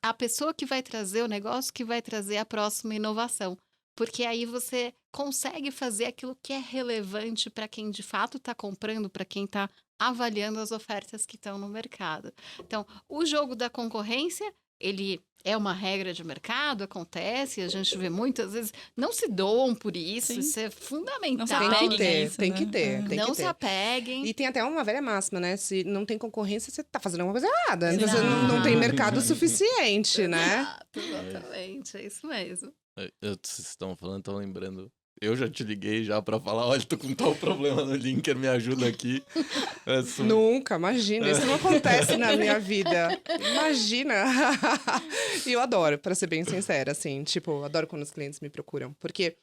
a pessoa que vai trazer o negócio, que vai trazer a próxima inovação. Porque aí você consegue fazer aquilo que é relevante para quem de fato está comprando, para quem está avaliando as ofertas que estão no mercado. Então, o jogo da concorrência, ele é uma regra de mercado, acontece, a gente vê muitas vezes, não se doam por isso, Sim. isso é fundamental. Não se Tem que apeguem a ter, isso, tem né? que ter, tem Não que se ter. apeguem. E tem até uma velha máxima, né? Se não tem concorrência, você tá fazendo alguma coisa errada. Exato. Você não tem mercado suficiente, né? Exato, exatamente, é isso mesmo. Vocês estão falando, estão lembrando. Eu já te liguei já pra falar, olha, tô com tal problema no Linker, me ajuda aqui. Nunca, imagina. Isso não acontece na minha vida. Imagina. E eu adoro, pra ser bem sincera, assim. Tipo, eu adoro quando os clientes me procuram. Porque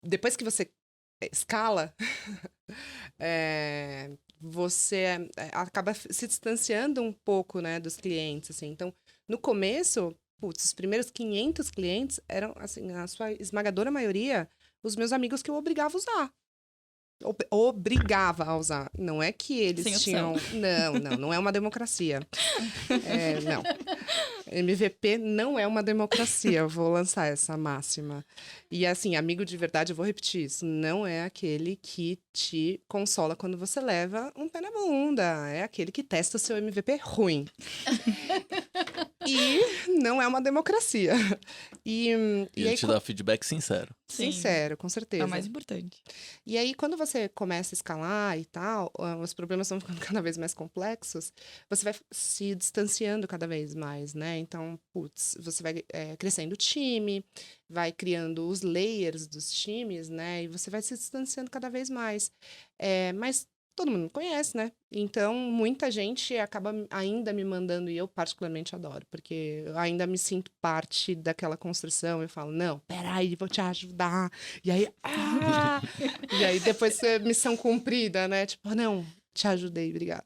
depois que você escala, você acaba se distanciando um pouco, né, dos clientes, assim. Então, no começo, putz, os primeiros 500 clientes eram, assim, a sua esmagadora maioria, os meus amigos que eu obrigava a usar. Obrigava a usar. Não é que eles Sem tinham... opção. Não é uma democracia. Não. MVP não é uma democracia. Eu vou lançar essa máxima. E assim, amigo de verdade, eu vou repetir isso. Não é aquele que te consola quando você leva um pé na bunda. É aquele que testa o seu MVP ruim. E não é uma democracia. E E ele aí, te dá feedback sincero. Sim. sincero, com certeza. É o mais importante. E aí, quando você começa a escalar e tal, os problemas vão ficando cada vez mais complexos, você vai se distanciando cada vez mais, né? Então, putz, você vai crescendo o time, vai criando os layers dos times, né? E você vai se distanciando cada vez mais. Mas todo mundo me conhece, né? Então, muita gente acaba ainda me mandando, e eu particularmente adoro, porque eu ainda me sinto parte daquela construção. Eu falo, não, peraí, vou te ajudar. E aí, e aí depois é missão cumprida, né? Tipo, não, te ajudei, obrigada.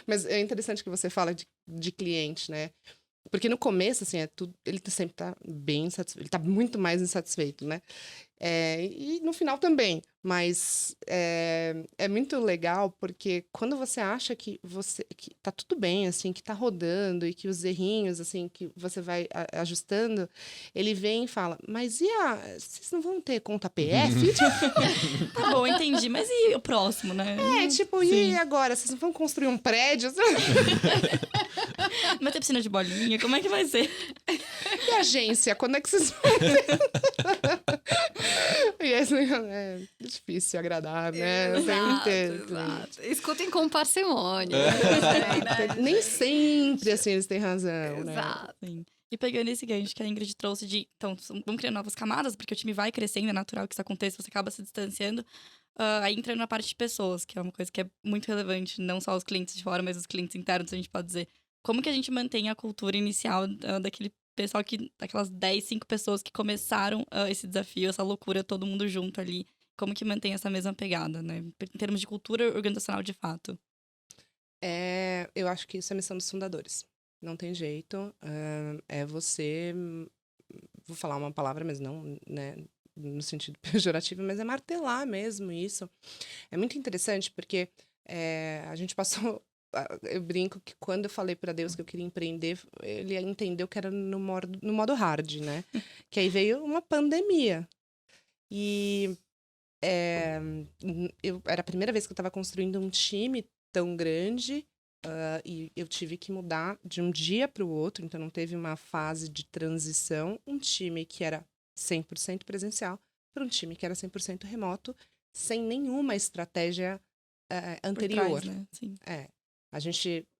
Mas é interessante que você fala de cliente, né? Porque no começo, assim, ele sempre tá bem insatisfeito, ele tá muito mais insatisfeito, né? E no final também. Mas é muito legal porque quando você acha que tá tudo bem, assim, que tá rodando e que os errinhos, assim, que você vai ajustando, ele vem e fala, mas vocês não vão ter conta PF? Tá bom, entendi. Mas e o próximo, né? Tipo, Sim. e agora? Vocês não vão construir um prédio? Vai ter piscina de bolinha? Como é que vai ser? E a agência? Quando é que vocês vão ter? E assim, é difícil agradar, né? Exato. Escutem com parcimônia. Nem sempre, assim, eles têm razão, né? Exato. Sim. E pegando esse gancho que a Ingrid trouxe de... Então, vamos criando novas camadas, porque o time vai crescendo, é natural que isso aconteça, você acaba se distanciando. Aí entrando na parte de pessoas, que é uma coisa que é muito relevante, não só os clientes de fora, mas os clientes internos, a gente pode dizer. Como que a gente mantém a cultura inicial daquele pessoal daquelas 10, 5 pessoas que começaram esse desafio, essa loucura, todo mundo junto ali. Como que mantém essa mesma pegada, né? Em termos de cultura organizacional de fato. Eu acho que isso é a missão dos fundadores. Não tem jeito. É você... Vou falar uma palavra, mas não, né, no sentido pejorativo, mas é martelar mesmo isso. É muito interessante porque a gente passou... Eu brinco que quando eu falei para Deus que eu queria empreender, ele entendeu que era no modo hard, né? Que aí veio uma pandemia. E era a primeira vez que eu estava construindo um time tão grande e eu tive que mudar de um dia para o outro, então não teve uma fase de transição. Um time que era 100% presencial para um time que era 100% remoto, sem nenhuma estratégia Por anterior. trás, né? Sim.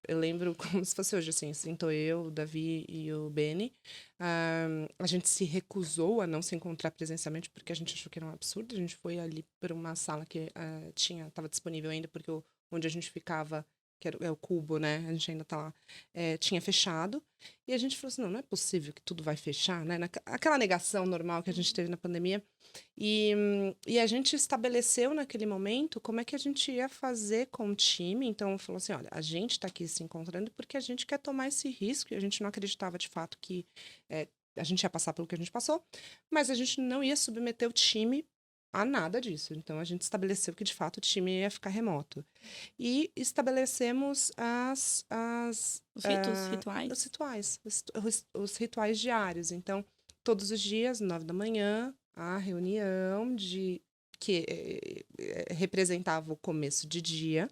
Eu lembro como se fosse hoje, assim, sentou eu, o Davi e o Beni. A gente se recusou a não se encontrar presencialmente porque a gente achou que era um absurdo. A gente foi ali para uma sala que estava disponível ainda, porque onde a gente ficava, que era o Cubo, né? A gente ainda tá lá, tinha fechado. E a gente falou assim, não é possível que tudo vai fechar, né? Aquela negação normal que a gente teve na pandemia. E a gente estabeleceu naquele momento como é que a gente ia fazer com o time. Então, falou assim, olha, a gente está aqui se encontrando porque a gente quer tomar esse risco e a gente não acreditava de fato que a gente ia passar pelo que a gente passou, mas a gente não ia submeter o time a nada disso. Então, a gente estabeleceu que, de fato, o time ia ficar remoto. E estabelecemos Os ritos, rituais. os rituais, os rituais diários. Então, todos os dias, 9 da manhã, a reunião que representava o começo de dia.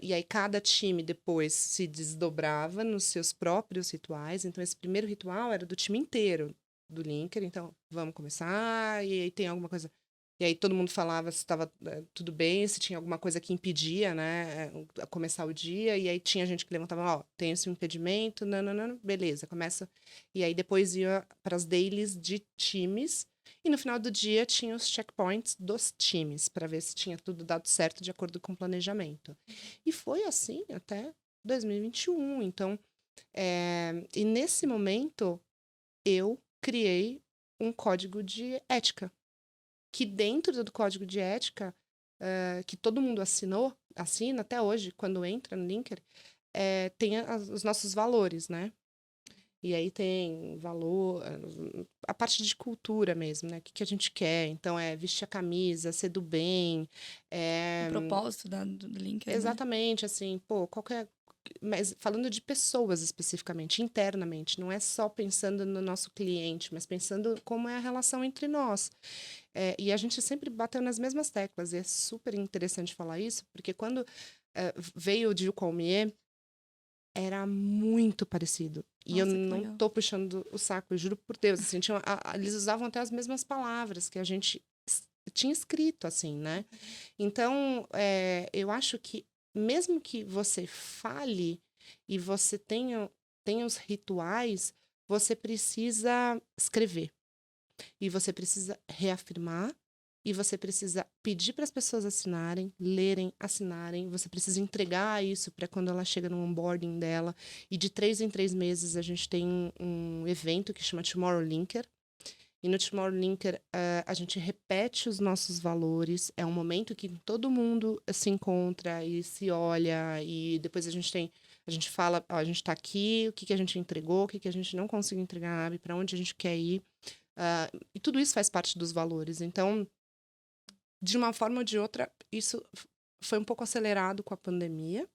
E aí cada time depois se desdobrava nos seus próprios rituais. Então, esse primeiro ritual era do time inteiro do Linker. Então, vamos começar, e aí tem alguma coisa... E aí todo mundo falava se estava tudo bem, se tinha alguma coisa que impedia, né, a começar o dia. E aí tinha gente que levantava, ó, tem esse impedimento, não, beleza, começa. E aí depois ia para as dailies de times. E no final do dia tinha os checkpoints dos times, para ver se tinha tudo dado certo de acordo com o planejamento. E foi assim até 2021. Então, e nesse momento, eu criei um código de ética. Que dentro do código de ética, que todo mundo assina até hoje, quando entra no Linker, tem os nossos valores, né? E aí tem valor, a parte de cultura mesmo, né? O que a gente quer. Então, vestir a camisa, ser do bem. O propósito do Linker, né? Exatamente, assim, pô, mas falando de pessoas especificamente, internamente, não é só pensando no nosso cliente, mas pensando como é a relação entre nós. E a gente sempre bateu nas mesmas teclas, e é super interessante falar isso, porque quando veio o Diu Colmier, era muito parecido. E eu Nossa, que não legal. tô puxando o saco, eu juro por Deus. Assim, eles usavam até as mesmas palavras que a gente tinha escrito, assim, né? Então, eu acho que mesmo que você fale e você tenha os rituais, você precisa escrever. E você precisa reafirmar. E você precisa pedir para as pessoas assinarem, lerem, assinarem. Você precisa entregar isso para quando ela chega no onboarding dela. E de 3 em 3 meses a gente tem um evento que chama Tomorrow Linker. E no Tomorrow Linker a gente repete os nossos valores. É um momento que todo mundo se encontra e se olha. E depois a gente fala, ó, a gente está aqui, o que a gente entregou, o que a gente não conseguiu entregar, para onde a gente quer ir. E tudo isso faz parte dos valores. Então, de uma forma ou de outra, isso foi um pouco acelerado com a pandemia,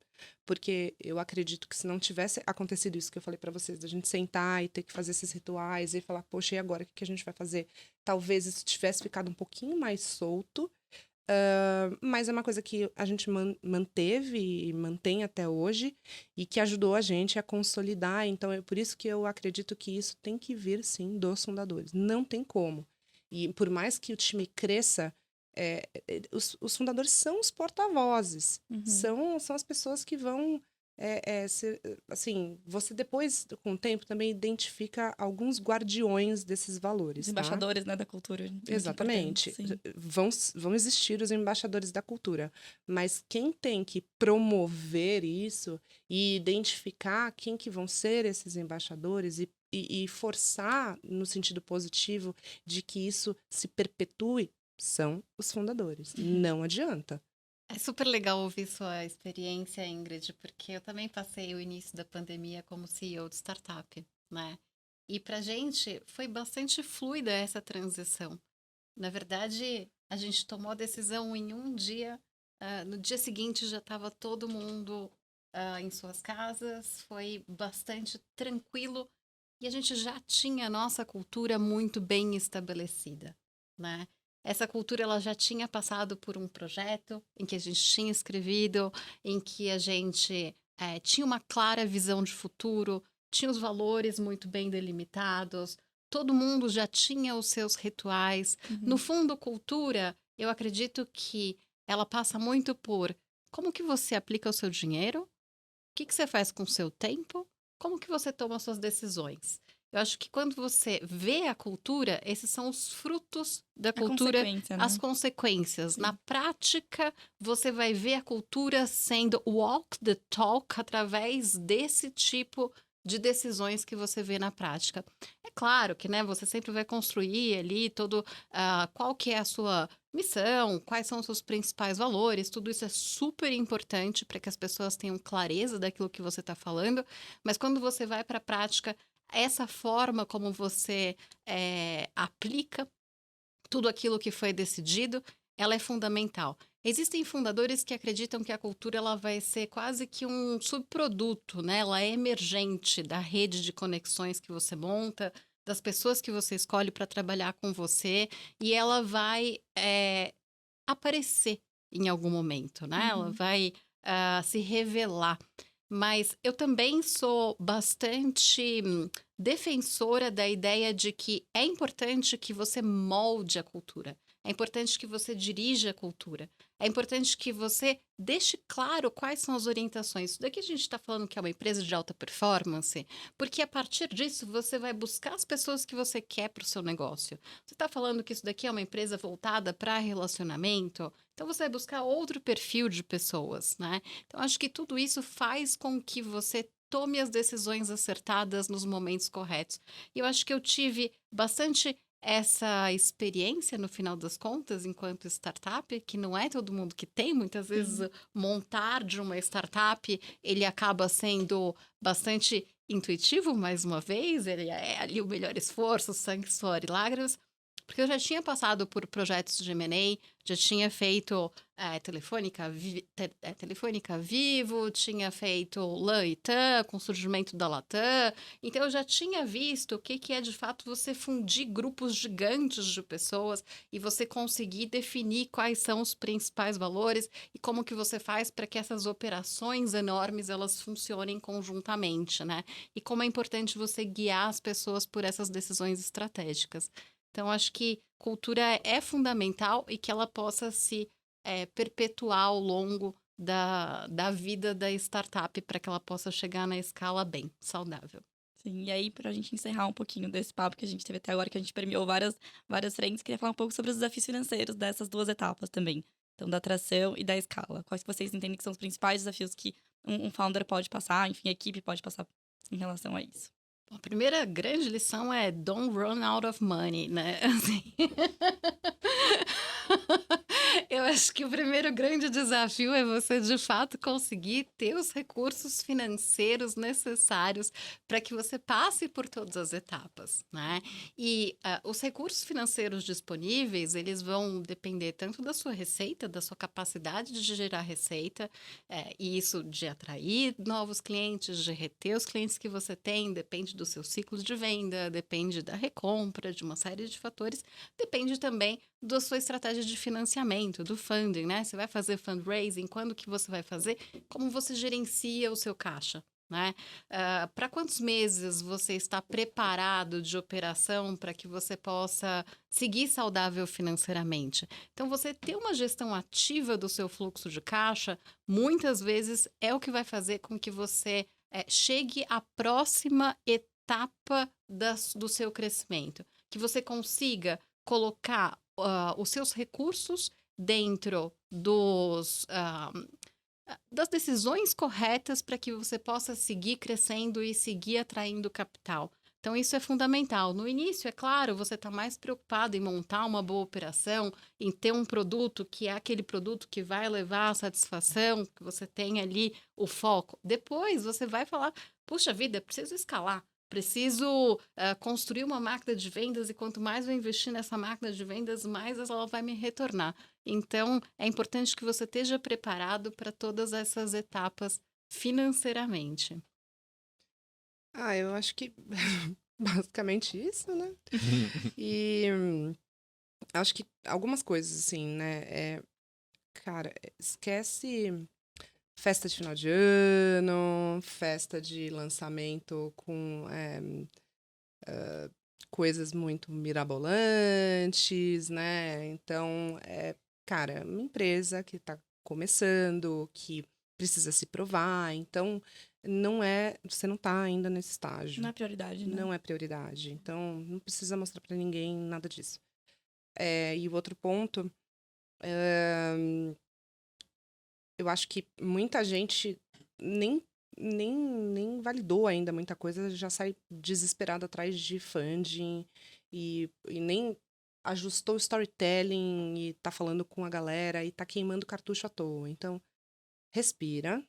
porque eu acredito que se não tivesse acontecido isso que eu falei para vocês, da gente sentar e ter que fazer esses rituais e falar, poxa, e agora, o que a gente vai fazer? Talvez isso tivesse ficado um pouquinho mais solto, mas é uma coisa que a gente manteve e mantém até hoje e que ajudou a gente a consolidar. Então, é por isso que eu acredito que isso tem que vir, sim, dos fundadores. Não tem como. E por mais que o time cresça, os fundadores são os porta-vozes. Uhum. São as pessoas que vão... assim, você depois, com o tempo, também identifica alguns guardiões desses valores, Os embaixadores, né, da cultura. Muito Exatamente. importante, sim. Vão existir os embaixadores da cultura, mas quem tem que promover isso e identificar quem que vão ser esses embaixadores e forçar no sentido positivo de que isso se perpetue são os fundadores. Não adianta. É super legal ouvir sua experiência, Ingrid, porque eu também passei o início da pandemia como CEO de startup, né? E pra gente foi bastante fluida essa transição. Na verdade, a gente tomou a decisão em um dia, no dia seguinte já estava todo mundo em suas casas, foi bastante tranquilo e a gente já tinha a nossa cultura muito bem estabelecida, né? Essa cultura ela já tinha passado por um projeto em que a gente tinha escrevido, em que a gente tinha uma clara visão de futuro, tinha os valores muito bem delimitados, todo mundo já tinha os seus rituais. Uhum. No fundo, cultura Eu acredito que ela passa muito por como que você aplica o seu dinheiro, o que que você faz com o seu tempo, como que você toma suas decisões. Eu acho que quando você vê a cultura, esses são os frutos da A cultura, consequência, as né? consequências. Na Sim. prática, você vai ver a cultura sendo walk the talk através desse tipo de decisões que você vê na prática. É claro que, né, você sempre vai construir ali todo qual que é a sua missão, quais são os seus principais valores, tudo isso é super importante para que as pessoas tenham clareza daquilo que você está falando, mas quando você vai para a prática, essa forma como você aplica tudo aquilo que foi decidido, ela é fundamental. Existem fundadores que acreditam que a cultura ela vai ser quase que um subproduto, né? Ela é emergente da rede de conexões que você monta, das pessoas que você escolhe para trabalhar com você, e ela vai aparecer em algum momento, né? Ela Uhum. vai se revelar. Mas eu também sou bastante defensora da ideia de que é importante que você molde a cultura. É importante que você dirija a cultura. É importante que você deixe claro quais são as orientações. Isso daqui a gente está falando que é uma empresa de alta performance, porque a partir disso você vai buscar as pessoas que você quer para o seu negócio. Você está falando que isso daqui é uma empresa voltada para relacionamento, então você vai buscar outro perfil de pessoas, né? Então, acho que tudo isso faz com que você tome as decisões acertadas nos momentos corretos. E eu acho que eu tive bastante essa experiência no final das contas, enquanto startup, que não é todo mundo que tem, muitas vezes Sim. montar de uma startup, ele acaba sendo bastante intuitivo, mais uma vez, ele é ali o melhor esforço, sangue, suor e lágrimas, porque eu já tinha passado por projetos de M&A, já tinha feito Telefônica Vivo, tinha feito LAN e TAM, com o surgimento da Latam. Então, eu já tinha visto o que é, de fato, você fundir grupos gigantes de pessoas e você conseguir definir quais são os principais valores e como que você faz para que essas operações enormes, elas funcionem conjuntamente, né? E como é importante você guiar as pessoas por essas decisões estratégicas. Então, acho que cultura é fundamental e que ela possa se perpetuar ao longo da vida da startup para que ela possa chegar na escala bem saudável. Sim, e aí, pra gente encerrar um pouquinho desse papo que a gente teve até agora, que a gente permeou várias frentes, queria falar um pouco sobre os desafios financeiros dessas duas etapas também. Então, da atração e da escala. Quais que vocês entendem que são os principais desafios que um founder pode passar, enfim, a equipe pode passar em relação a isso? A primeira grande lição é don't run out of money, né? Assim. Eu acho que o primeiro grande desafio é você, de fato, conseguir ter os recursos financeiros necessários para que você passe por todas as etapas, né? E os recursos financeiros disponíveis, eles vão depender tanto da sua receita, da sua capacidade de gerar receita, e isso de atrair novos clientes, de reter os clientes que você tem, depende do seu ciclo de venda, depende da recompra, de uma série de fatores, depende também da sua estratégia de financiamento, do funding, né? Você vai fazer fundraising, quando que você vai fazer, como você gerencia o seu caixa, né? Para quantos meses você está preparado de operação para que você possa seguir saudável financeiramente? Então, você ter uma gestão ativa do seu fluxo de caixa, muitas vezes é o que vai fazer com que você chegue à próxima etapa do seu crescimento, que você consiga colocar os seus recursos dentro das decisões corretas para que você possa seguir crescendo e seguir atraindo capital. Então, isso é fundamental. No início, é claro, você está mais preocupado em montar uma boa operação, em ter um produto que é aquele produto que vai levar a satisfação, que você tem ali o foco. Depois, você vai falar, puxa vida, preciso escalar. Preciso construir uma máquina de vendas e quanto mais eu investir nessa máquina de vendas, mais ela vai me retornar. Então, é importante que você esteja preparado para todas essas etapas financeiramente. Eu acho que basicamente isso, né? E acho que algumas coisas, assim, né? Cara, esquece festa de final de ano, festa de lançamento com coisas muito mirabolantes, né? Então, cara, é uma empresa que está começando, que precisa se provar, então você não está ainda nesse estágio. Não é prioridade, né? Não é prioridade. Então, não precisa mostrar para ninguém nada disso. E o outro ponto, eu acho que muita gente nem validou ainda muita coisa, já sai desesperado atrás de funding e nem ajustou o storytelling e tá falando com a galera e tá queimando cartucho à toa. Então, respira,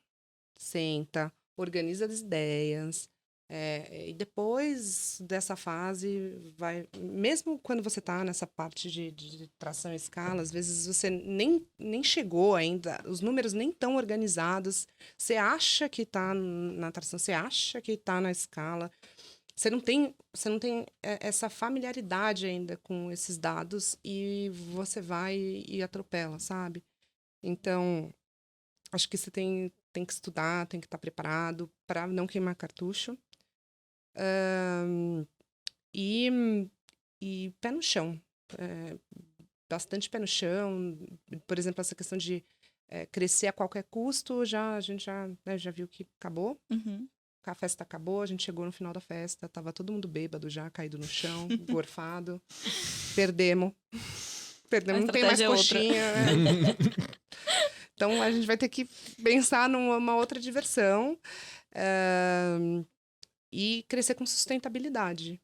senta, organiza as ideias. E depois dessa fase, mesmo quando você está nessa parte de tração em escala, às vezes você nem chegou ainda, os números nem estão organizados, você acha que está na tração, você acha que está na escala, você não tem essa familiaridade ainda com esses dados e você vai e atropela, sabe? Então, acho que você tem que estudar, tem que estar preparado para não queimar cartucho. E pé no chão. Bastante pé no chão. Por exemplo, essa questão de crescer a qualquer custo, a gente já viu que acabou. Uhum. A festa acabou, a gente chegou no final da festa, tava todo mundo bêbado já, caído no chão, gorfado. Perdemos, não tem mais estratégia é outra. coxinha, né? Então, a gente vai ter que pensar numa outra diversão. E crescer com sustentabilidade.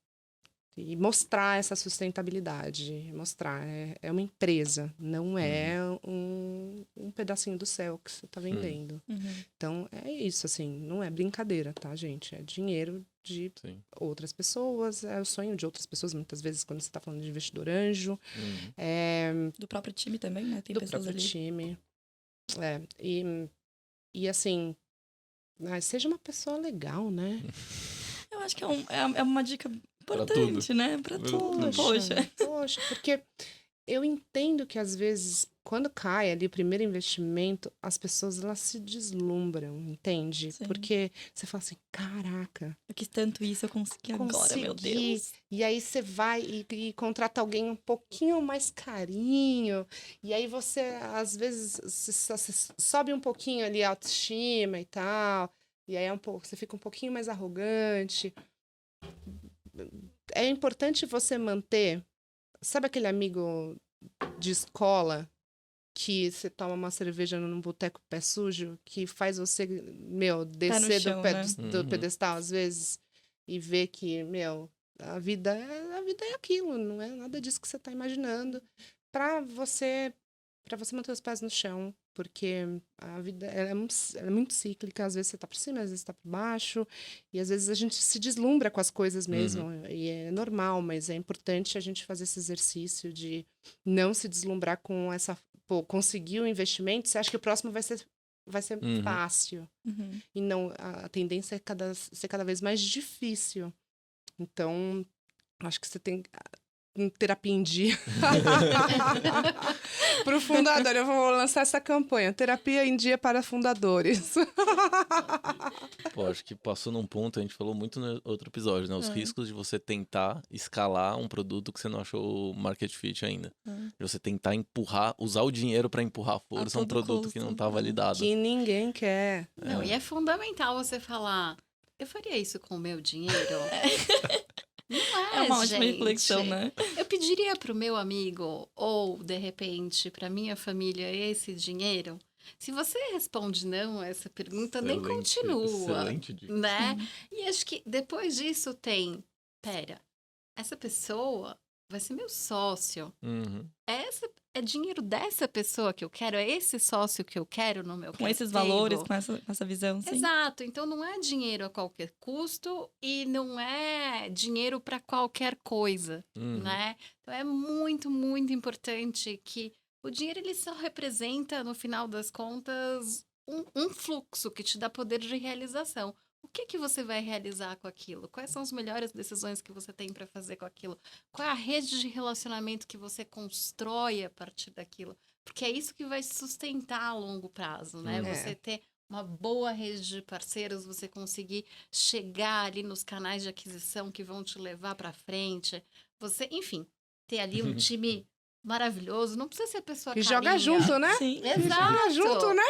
E mostrar essa sustentabilidade. Mostrar. É uma empresa, não é um pedacinho do céu que você está vendendo. Uhum. Então, é isso, assim. Não é brincadeira, tá, gente? É dinheiro de outras pessoas. É o sonho de outras pessoas. Muitas vezes, quando você está falando de investidor anjo. Do próprio time também, né? Tem do pessoas próprio ali. time. E assim... seja uma pessoa legal, né? Eu acho que é uma dica importante, né? Pra tudo. Poxa, porque eu entendo que às vezes, quando cai ali o primeiro investimento, as pessoas elas se deslumbram, entende? Sim. Porque você fala assim, caraca, Eu quis tanto isso, eu consegui agora, meu Deus. E aí você vai e contrata alguém um pouquinho mais carinho, e aí você, às vezes, você sobe um pouquinho ali a autoestima e tal, e aí você fica um pouquinho mais arrogante. É importante você manter, sabe aquele amigo de escola que você toma uma cerveja num boteco pé sujo, que faz você, descer chão, do pedestal às vezes e ver que, a vida é aquilo, não é nada disso que você está imaginando, para você manter os pés no chão, porque a vida ela é muito cíclica, às vezes você está por cima, às vezes está por baixo, e às vezes a gente se deslumbra com as coisas mesmo, e é normal, mas é importante a gente fazer esse exercício de não se deslumbrar com essa, conseguir o investimento, você acha que o próximo vai ser fácil, e não, a tendência é ser cada vez mais difícil. Então, acho que você tem terapia em dia. Para o fundador, eu vou lançar essa campanha, terapia em dia para fundadores. Pô, acho que passou num ponto, a gente falou muito no outro episódio, né? Os riscos de você tentar escalar um produto que você não achou market fit ainda. De você tentar usar o dinheiro para empurrar a força um produto que não tá validado. Que ninguém quer. Não, e é fundamental você falar, eu faria isso com o meu dinheiro? Não É uma ótima gente. reflexão, né? Eu pediria pro meu amigo, ou, de repente, pra minha família, esse dinheiro? Se você responde não a essa pergunta, nem continua. Excelente dica. Né? E acho que depois disso pera, essa pessoa vai ser meu sócio. É dinheiro dessa pessoa que eu quero, é esse sócio que eu quero no meu Com esses valores, com essa visão, sim. Exato, então não é dinheiro a qualquer custo e não é dinheiro para qualquer coisa, né? Então é muito, muito importante que o dinheiro ele só representa, no final das contas, um fluxo que te dá poder de realização. O que você vai realizar com aquilo? Quais são as melhores decisões que você tem para fazer com aquilo? Qual é a rede de relacionamento que você constrói a partir daquilo? Porque é isso que vai se sustentar a longo prazo, né? Você ter uma boa rede de parceiros, você conseguir chegar ali nos canais de aquisição que vão te levar para frente. Você, enfim, ter ali um time maravilhoso. Não precisa ser pessoa Que carinha. joga junto, né? Sim. Exato. Joga junto, né?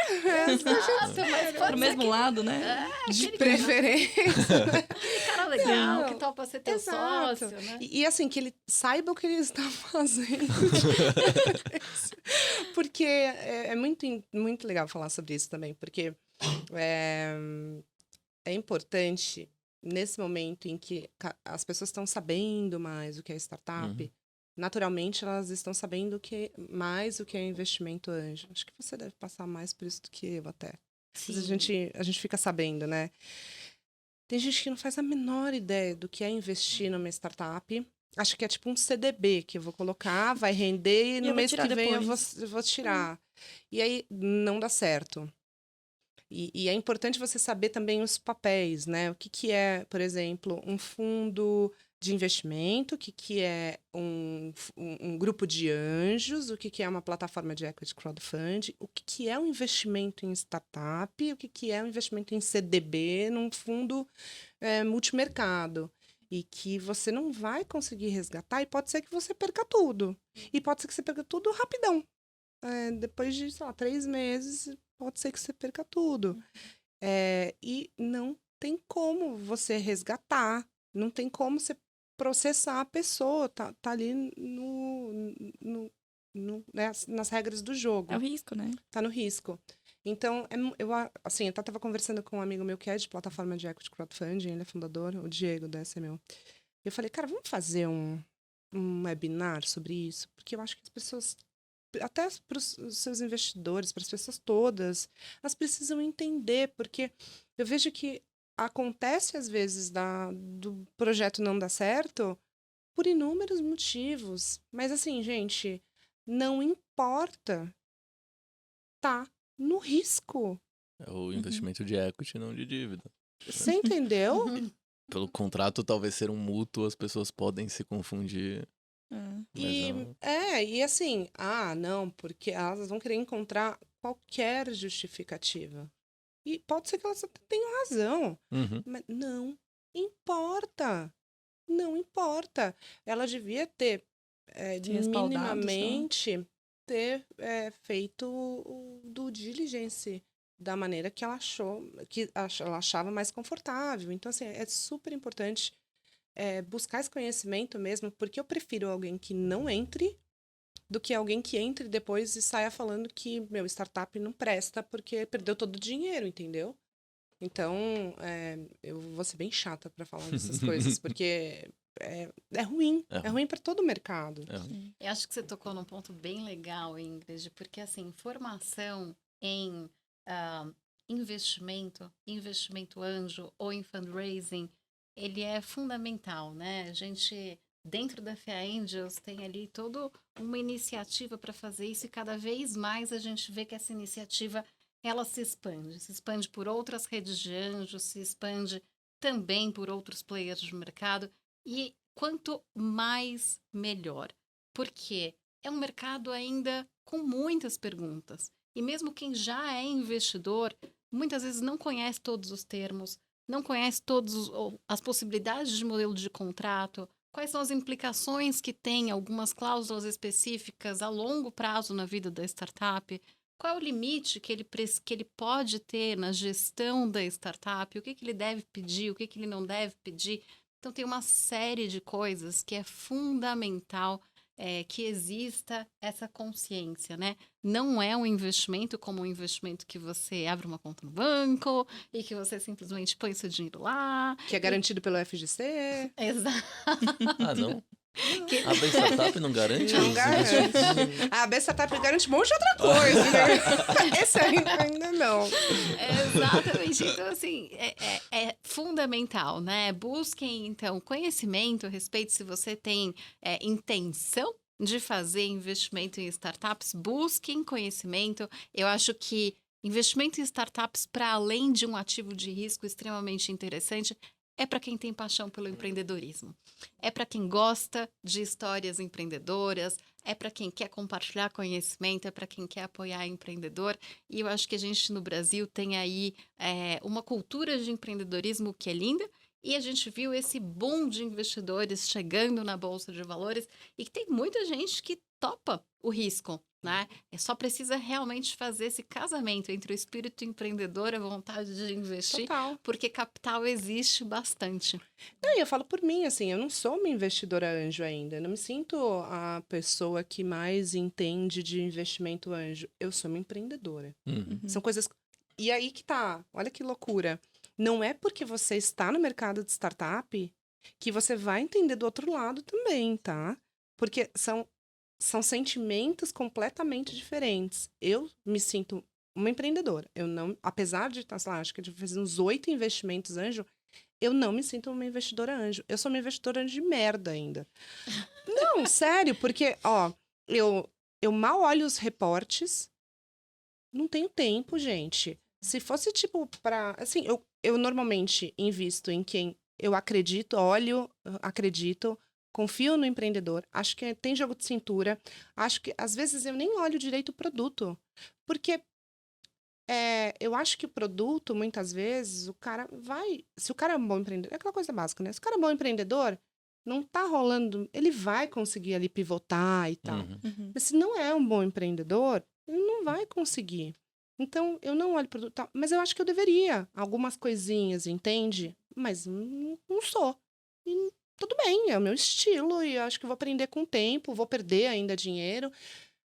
Exato, mas Pro pode ser mesmo lado, né? De aquele preferência. cara legal, Não. que topa ser teu Exato. sócio, né? E assim, que ele saiba o que ele está fazendo. Porque é muito legal falar sobre isso também, porque é importante, nesse momento em que as pessoas estão sabendo mais o que é startup, naturalmente elas estão sabendo mais o que é investimento anjo. Acho que você deve passar mais por isso do que eu até. Mas a gente fica sabendo, né? Tem gente que não faz a menor ideia do que é investir numa startup. Acho que é tipo um CDB que eu vou colocar, vai render e no eu vou mês tirar que vem depois. eu vou tirar. E aí não dá certo. E é importante você saber também os papéis, né? O que é, por exemplo, um fundo de investimento, o que é um grupo de anjos, o que é uma plataforma de equity crowdfunding, o que é um investimento em startup, o que é um investimento em CDB, num fundo multimercado. E que você não vai conseguir resgatar, e pode ser que você perca tudo. E pode ser que você perca tudo rapidão. Depois de, sei lá, 3 meses, pode ser que você perca tudo. E não tem como você resgatar, não tem como você processar a pessoa, tá ali né, nas regras do jogo. É o risco, né? Tá no risco. Então, eu até tava conversando com um amigo meu que é de plataforma de equity crowdfunding, ele é fundador, o Diego, da SMU. Eu falei, cara, vamos fazer um webinar sobre isso? Porque eu acho que as pessoas, até para os seus investidores, para as pessoas todas, elas precisam entender, porque eu vejo que acontece às vezes do projeto não dar certo por inúmeros motivos. Mas assim, gente, não importa. Tá no risco. É o investimento de equity, não de dívida. Você entendeu? Pelo contrato talvez ser um mútuo, as pessoas podem se confundir. Mas E assim, não, porque elas vão querer encontrar qualquer justificativa. E pode ser que elas até tenham razão, mas não importa. Não importa. Ela devia ter minimamente feito o due diligence da maneira que ela ela achava mais confortável. Então, assim, é super importante buscar esse conhecimento mesmo, porque eu prefiro alguém que não entre do que alguém que entre depois e saia falando que meu startup não presta porque perdeu todo o dinheiro, entendeu? Então, eu vou ser bem chata para falar dessas coisas, porque é ruim. É ruim para todo o mercado. Eu acho que você tocou num ponto bem legal, Ingrid, porque assim, formação em investimento anjo ou em fundraising, ele é fundamental, né? A gente, dentro da FIA Angels, tem ali toda uma iniciativa para fazer isso e cada vez mais a gente vê que essa iniciativa ela se expande por outras redes de anjos, se expande também por outros players de mercado e quanto mais, melhor. Porque é um mercado ainda com muitas perguntas. E mesmo quem já é investidor, muitas vezes não conhece todos os termos, não conhece todas as possibilidades de modelo de contrato, quais são as implicações que tem algumas cláusulas específicas a longo prazo na vida da startup, qual é o limite que ele pode ter na gestão da startup, o que ele deve pedir, o que ele não deve pedir. Então, tem uma série de coisas que é fundamental que exista essa consciência, né? Não é um investimento como um investimento que você abre uma conta no banco e que você simplesmente põe seu dinheiro lá. Que é garantido pelo FGC. Exato. Não? A B Startup não garante? Não garante. A B Startup garante um monte de outra coisa, né? Esse ainda não. Exatamente. Então, assim, é fundamental, né? Busquem, então, conhecimento a respeito, se você tem intenção de fazer investimento em startups, busquem conhecimento. Eu acho que investimento em startups, para além de um ativo de risco extremamente interessante, é para quem tem paixão pelo empreendedorismo. É para quem gosta de histórias empreendedoras, é para quem quer compartilhar conhecimento, é para quem quer apoiar empreendedor. E eu acho que a gente no Brasil tem aí uma cultura de empreendedorismo que é linda. E a gente viu esse boom de investidores chegando na Bolsa de Valores e que tem muita gente que topa o risco, né? Só precisa realmente fazer esse casamento entre o espírito empreendedor e a vontade de investir, Total. porque capital existe bastante. Não, e eu falo por mim, assim, eu não sou uma investidora anjo ainda. Eu não me sinto a pessoa que mais entende de investimento anjo. Eu sou uma empreendedora. Uhum. São coisas. E aí que tá, olha que loucura. Não é porque você está no mercado de startup que você vai entender do outro lado também, tá? Porque são sentimentos completamente diferentes. Eu me sinto uma empreendedora. Eu não, apesar de estar, sei lá, acho que eu fiz uns 8 investimentos anjo, eu não me sinto uma investidora anjo. Eu sou uma investidora anjo de merda ainda. Não, sério, porque, ó, eu mal olho os reportes, não tenho tempo, gente. Se fosse, tipo, assim, eu normalmente invisto em quem eu acredito, acredito, confio no empreendedor, acho que tem jogo de cintura, acho que, às vezes, eu nem olho direito o produto. Porque eu acho que o produto, muitas vezes, o cara vai... Se o cara é um bom empreendedor, é aquela coisa básica, né? Se o cara é um bom empreendedor, não tá rolando... Ele vai conseguir ali pivotar e tal. Uhum. Mas se não é um bom empreendedor, ele não vai conseguir. Então, eu não olho produto, tal, mas eu acho que eu deveria. Algumas coisinhas, entende? Mas não sou. E tudo bem, é o meu estilo e eu acho que eu vou aprender com o tempo, vou perder ainda dinheiro.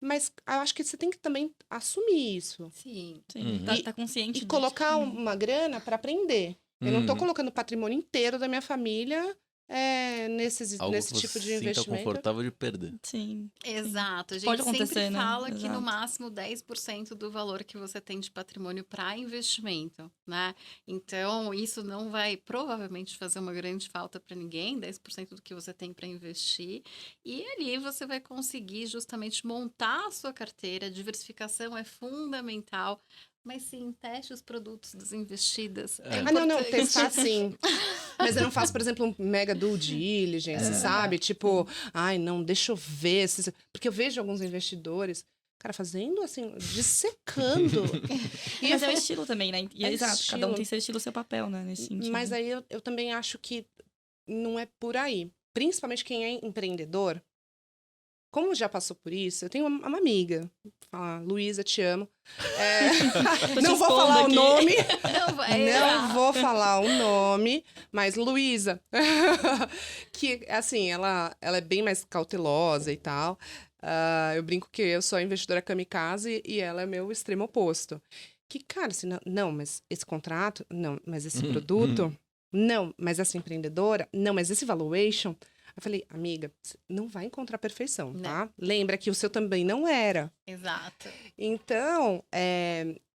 Mas eu acho que você tem que também assumir isso. Sim. Sim, Uhum. tá consciente E disso. colocar uma grana para aprender. Eu não tô Uhum. colocando o patrimônio inteiro da minha família Algo nesse que tipo você de se sinta investimento. confortável de perder. Sim. Exato. A gente Pode sempre acontecer, né? fala que no Exato. máximo 10% do valor que você tem de patrimônio para investimento, né? Então, isso não vai provavelmente fazer uma grande falta para ninguém, 10% do que você tem para investir. E ali você vai conseguir justamente montar a sua carteira. A diversificação é fundamental. Mas sim, teste os produtos das investidas. É Ah, não, importante. testar sim. Mas eu não faço, por exemplo, um mega due diligence, sabe? Tipo, ai, não, deixa eu ver. Porque eu vejo alguns investidores, cara, fazendo assim, dissecando. E Mas eu é o falo, estilo também, né? E é exato, cada um estilo. tem seu estilo, seu papel, né? Nesse sentido. Mas aí eu também acho que não é por aí. Principalmente quem é empreendedor. Como já passou por isso, eu tenho uma amiga, fala, Luísa, te amo. Tô te Não vou expondo falar o aqui. nome, Não vai. não vou falar o nome, mas Luísa, que assim, ela é bem mais cautelosa e tal. Eu brinco que eu sou a investidora kamikaze e ela é meu extremo oposto. Que, cara, assim, não, mas esse contrato, não, mas esse produto, não, mas essa empreendedora, não, mas esse valuation. Eu falei, amiga, você não vai encontrar perfeição, tá? Lembra que o seu também não era. Exato. Então,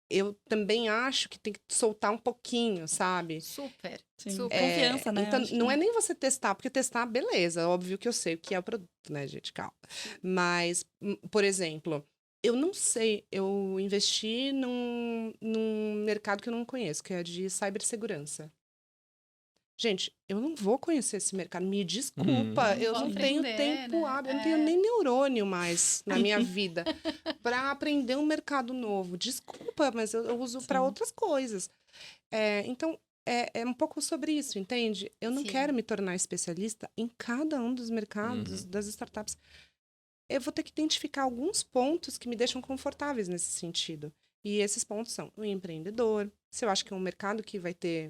eu também acho que tem que soltar um pouquinho, sabe? Super. Sim. Super. Confiança, né? Então, Acho não que- é nem você testar, porque testar, beleza, óbvio que eu sei o que é o produto, né, gente? Calma. Mas, por exemplo, eu não sei, eu investi num mercado que eu não conheço, que é de cibersegurança. Gente, eu não vou conhecer esse mercado. Me desculpa, eu vou não tenho aprender, tempo né? hábil, eu não tenho nem neurônio mais na minha vida para aprender um mercado novo. Desculpa, mas eu uso para Sim. outras coisas. Então, é um pouco sobre isso, entende? Eu não Sim. quero me tornar especialista em cada um dos mercados das startups. Eu vou ter que identificar alguns pontos que me deixam confortáveis nesse sentido. E esses pontos são o empreendedor, se eu acho que é um mercado que vai ter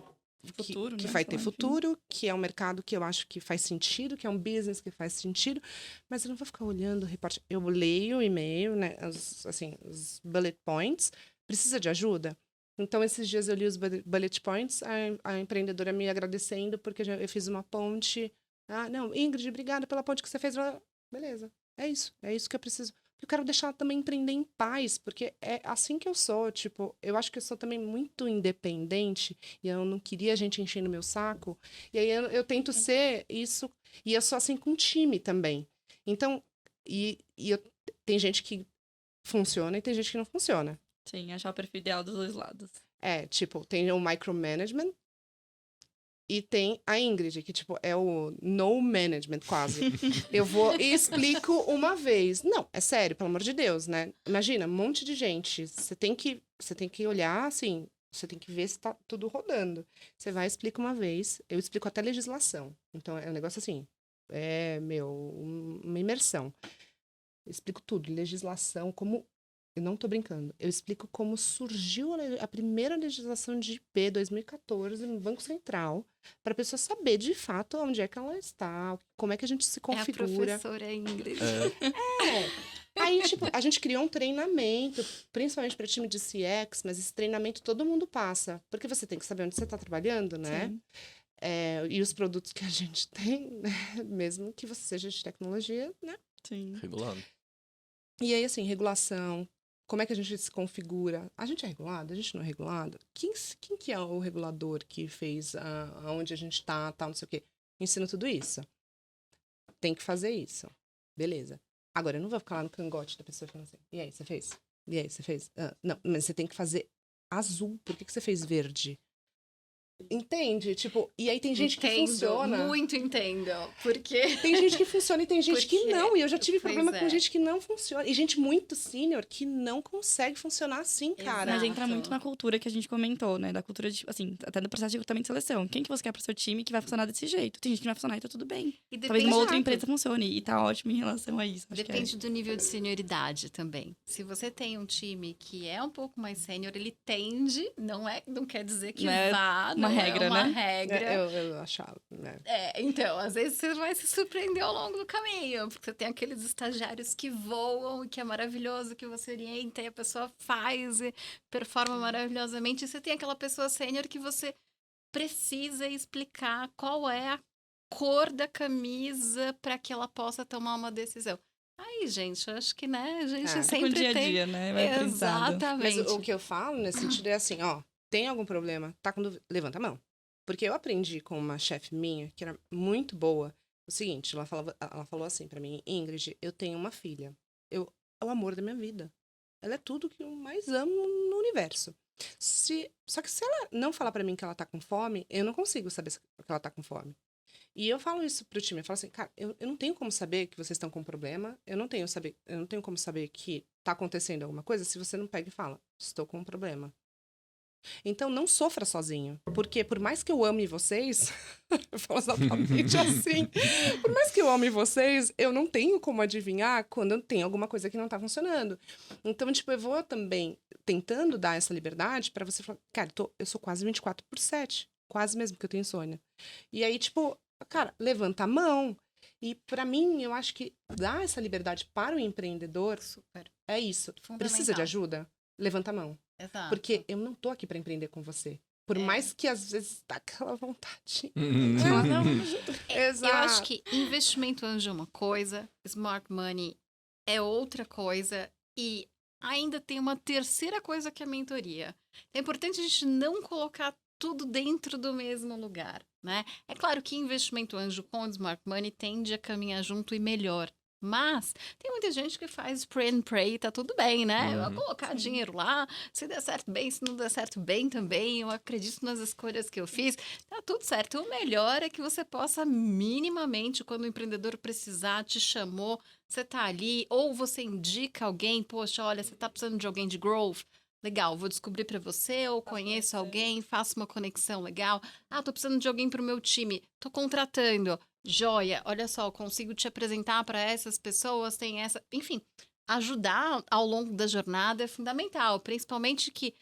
Futuro, que né? vai Sei ter lá, enfim. futuro, que é um mercado que eu acho que faz sentido, que é um business que faz sentido, mas eu não vou ficar olhando o reporte. Eu leio o e-mail, né, os bullet points, precisa de ajuda? Então, esses dias eu li os bullet points, a empreendedora me agradecendo porque eu fiz uma ponte. Ah, não, Ingrid, obrigada pela ponte que você fez. Beleza, é isso que eu preciso. Eu quero deixar ela também empreender em paz, porque é assim que eu sou, tipo, eu acho que eu sou também muito independente, e eu não queria a gente enchendo meu saco, e aí eu tento ser isso, e eu sou assim com o time também. Então, tem gente que funciona e tem gente que não funciona. Sim, achar o perfil ideal dos dois lados. Tipo, tem o micromanagement, e tem a Ingrid, que, tipo, é o no management, quase. Eu vou e explico uma vez. Não, é sério, pelo amor de Deus, né? Imagina, um monte de gente. Você tem que olhar, assim, você tem que ver se tá tudo rodando. Você vai e explica uma vez. Eu explico até legislação. Então, é um negócio assim, uma imersão. Eu explico tudo, legislação, como... Eu não tô brincando. Eu explico como surgiu a primeira legislação de IP 2014 no Banco Central, para a pessoa saber de fato onde é que ela está, como é que a gente se É a configura. professora Ingrid. Aí, tipo, a gente criou um treinamento, principalmente para time de CX, mas esse treinamento todo mundo passa, porque você tem que saber onde você está trabalhando, né? Sim. E os produtos que a gente tem, né? Mesmo que você seja de tecnologia, né? Sim. Regulado. E aí, assim, regulação, como é que a gente se configura? A gente é regulado? A gente não é regulado? Quem que é o regulador que fez aonde a gente tá, tal, não sei o quê? Ensina tudo isso. Tem que fazer isso. Beleza. Agora, eu não vou ficar lá no cangote da pessoa falando assim, e aí, você fez? E aí, você fez? Não, mas você tem que fazer azul. Por que você fez verde? Entende? Tipo, e aí tem gente que Entendo, funciona. muito entendo. Porque Tem gente que funciona e tem gente que Porque- não. E eu já tive pois problema com é. gente que não funciona. E gente muito sênior que não consegue funcionar assim, cara. Mas entra Exato. muito na cultura que a gente comentou, né? Da cultura de, assim, até do processo de recrutamento e seleção. Quem que você quer pro seu time que vai funcionar desse jeito? Tem gente que não vai funcionar e tá tudo bem. E Talvez depende, uma outra Exato. empresa funcione e tá ótimo em relação a isso. Acho que é. depende do nível de senioridade também. Se você tem um time que é um pouco mais sênior, ele tende, não quer dizer que Não é vá, uma não regra, é uma né? regra. Eu achava, né? Então, às vezes você vai se surpreender ao longo do caminho, porque você tem aqueles estagiários que voam e que é maravilhoso, que você orienta e a pessoa faz e performa maravilhosamente, e você tem aquela pessoa sênior que você precisa explicar qual é a cor da camisa para que ela possa tomar uma decisão. Aí, gente, eu acho que, né, a gente É. Com o sempre dia a tem... dia, né? Vai aprendizado. Mas Exatamente. o que eu falo nesse sentido é assim, ó, tem algum problema? Tá com dúvida? Levanta a mão. Porque eu aprendi com uma chefe minha, que era muito boa, o seguinte, ela falou assim pra mim, Ingrid, eu tenho uma filha. É o amor da minha vida. Ela é tudo que eu mais amo no universo. Só que se ela não falar pra mim que ela tá com fome, eu não consigo saber que ela tá com fome. E eu falo isso pro time, eu falo assim, cara, eu não tenho como saber que vocês estão com problema, eu não tenho como saber que tá acontecendo alguma coisa se você não pega e fala, estou com um problema. Então não sofra sozinho, porque por mais que eu ame vocês, eu falo exatamente assim, por mais que eu ame vocês, eu não tenho como adivinhar quando tem alguma coisa que não tá funcionando. Então, tipo, eu vou também tentando dar essa liberdade pra você falar, cara, eu sou quase 24/7, quase mesmo que eu tenho insônia. E aí, tipo, cara, levanta a mão. E pra mim, eu acho que dar essa liberdade para o empreendedor Super. é isso. Fundamental. Precisa de ajuda? Levanta a mão. Exato. Porque eu não tô aqui pra empreender com você. Por mais que às vezes dá aquela vontade. Exato. Eu acho que investimento anjo é uma coisa, smart money é outra coisa e ainda tem uma terceira coisa que é a mentoria. É importante a gente não colocar tudo dentro do mesmo lugar, né? É claro que investimento anjo com smart money tende a caminhar junto e melhor. Mas tem muita gente que faz spray and pray, tá tudo bem, né? Eu vou colocar dinheiro lá, se der certo bem, se não der certo bem também, eu acredito nas escolhas que eu fiz, tá tudo certo. O melhor é que você possa minimamente, quando o empreendedor precisar, te chamou, você tá ali, ou você indica alguém, poxa, olha, você tá precisando de alguém de growth, legal, vou descobrir para você, ou conheço alguém, faço uma conexão legal. Ah, tô precisando de alguém pro meu time, tô contratando. Joia, olha só, eu consigo te apresentar para essas pessoas, tem essa... Enfim, ajudar ao longo da jornada é fundamental, principalmente que...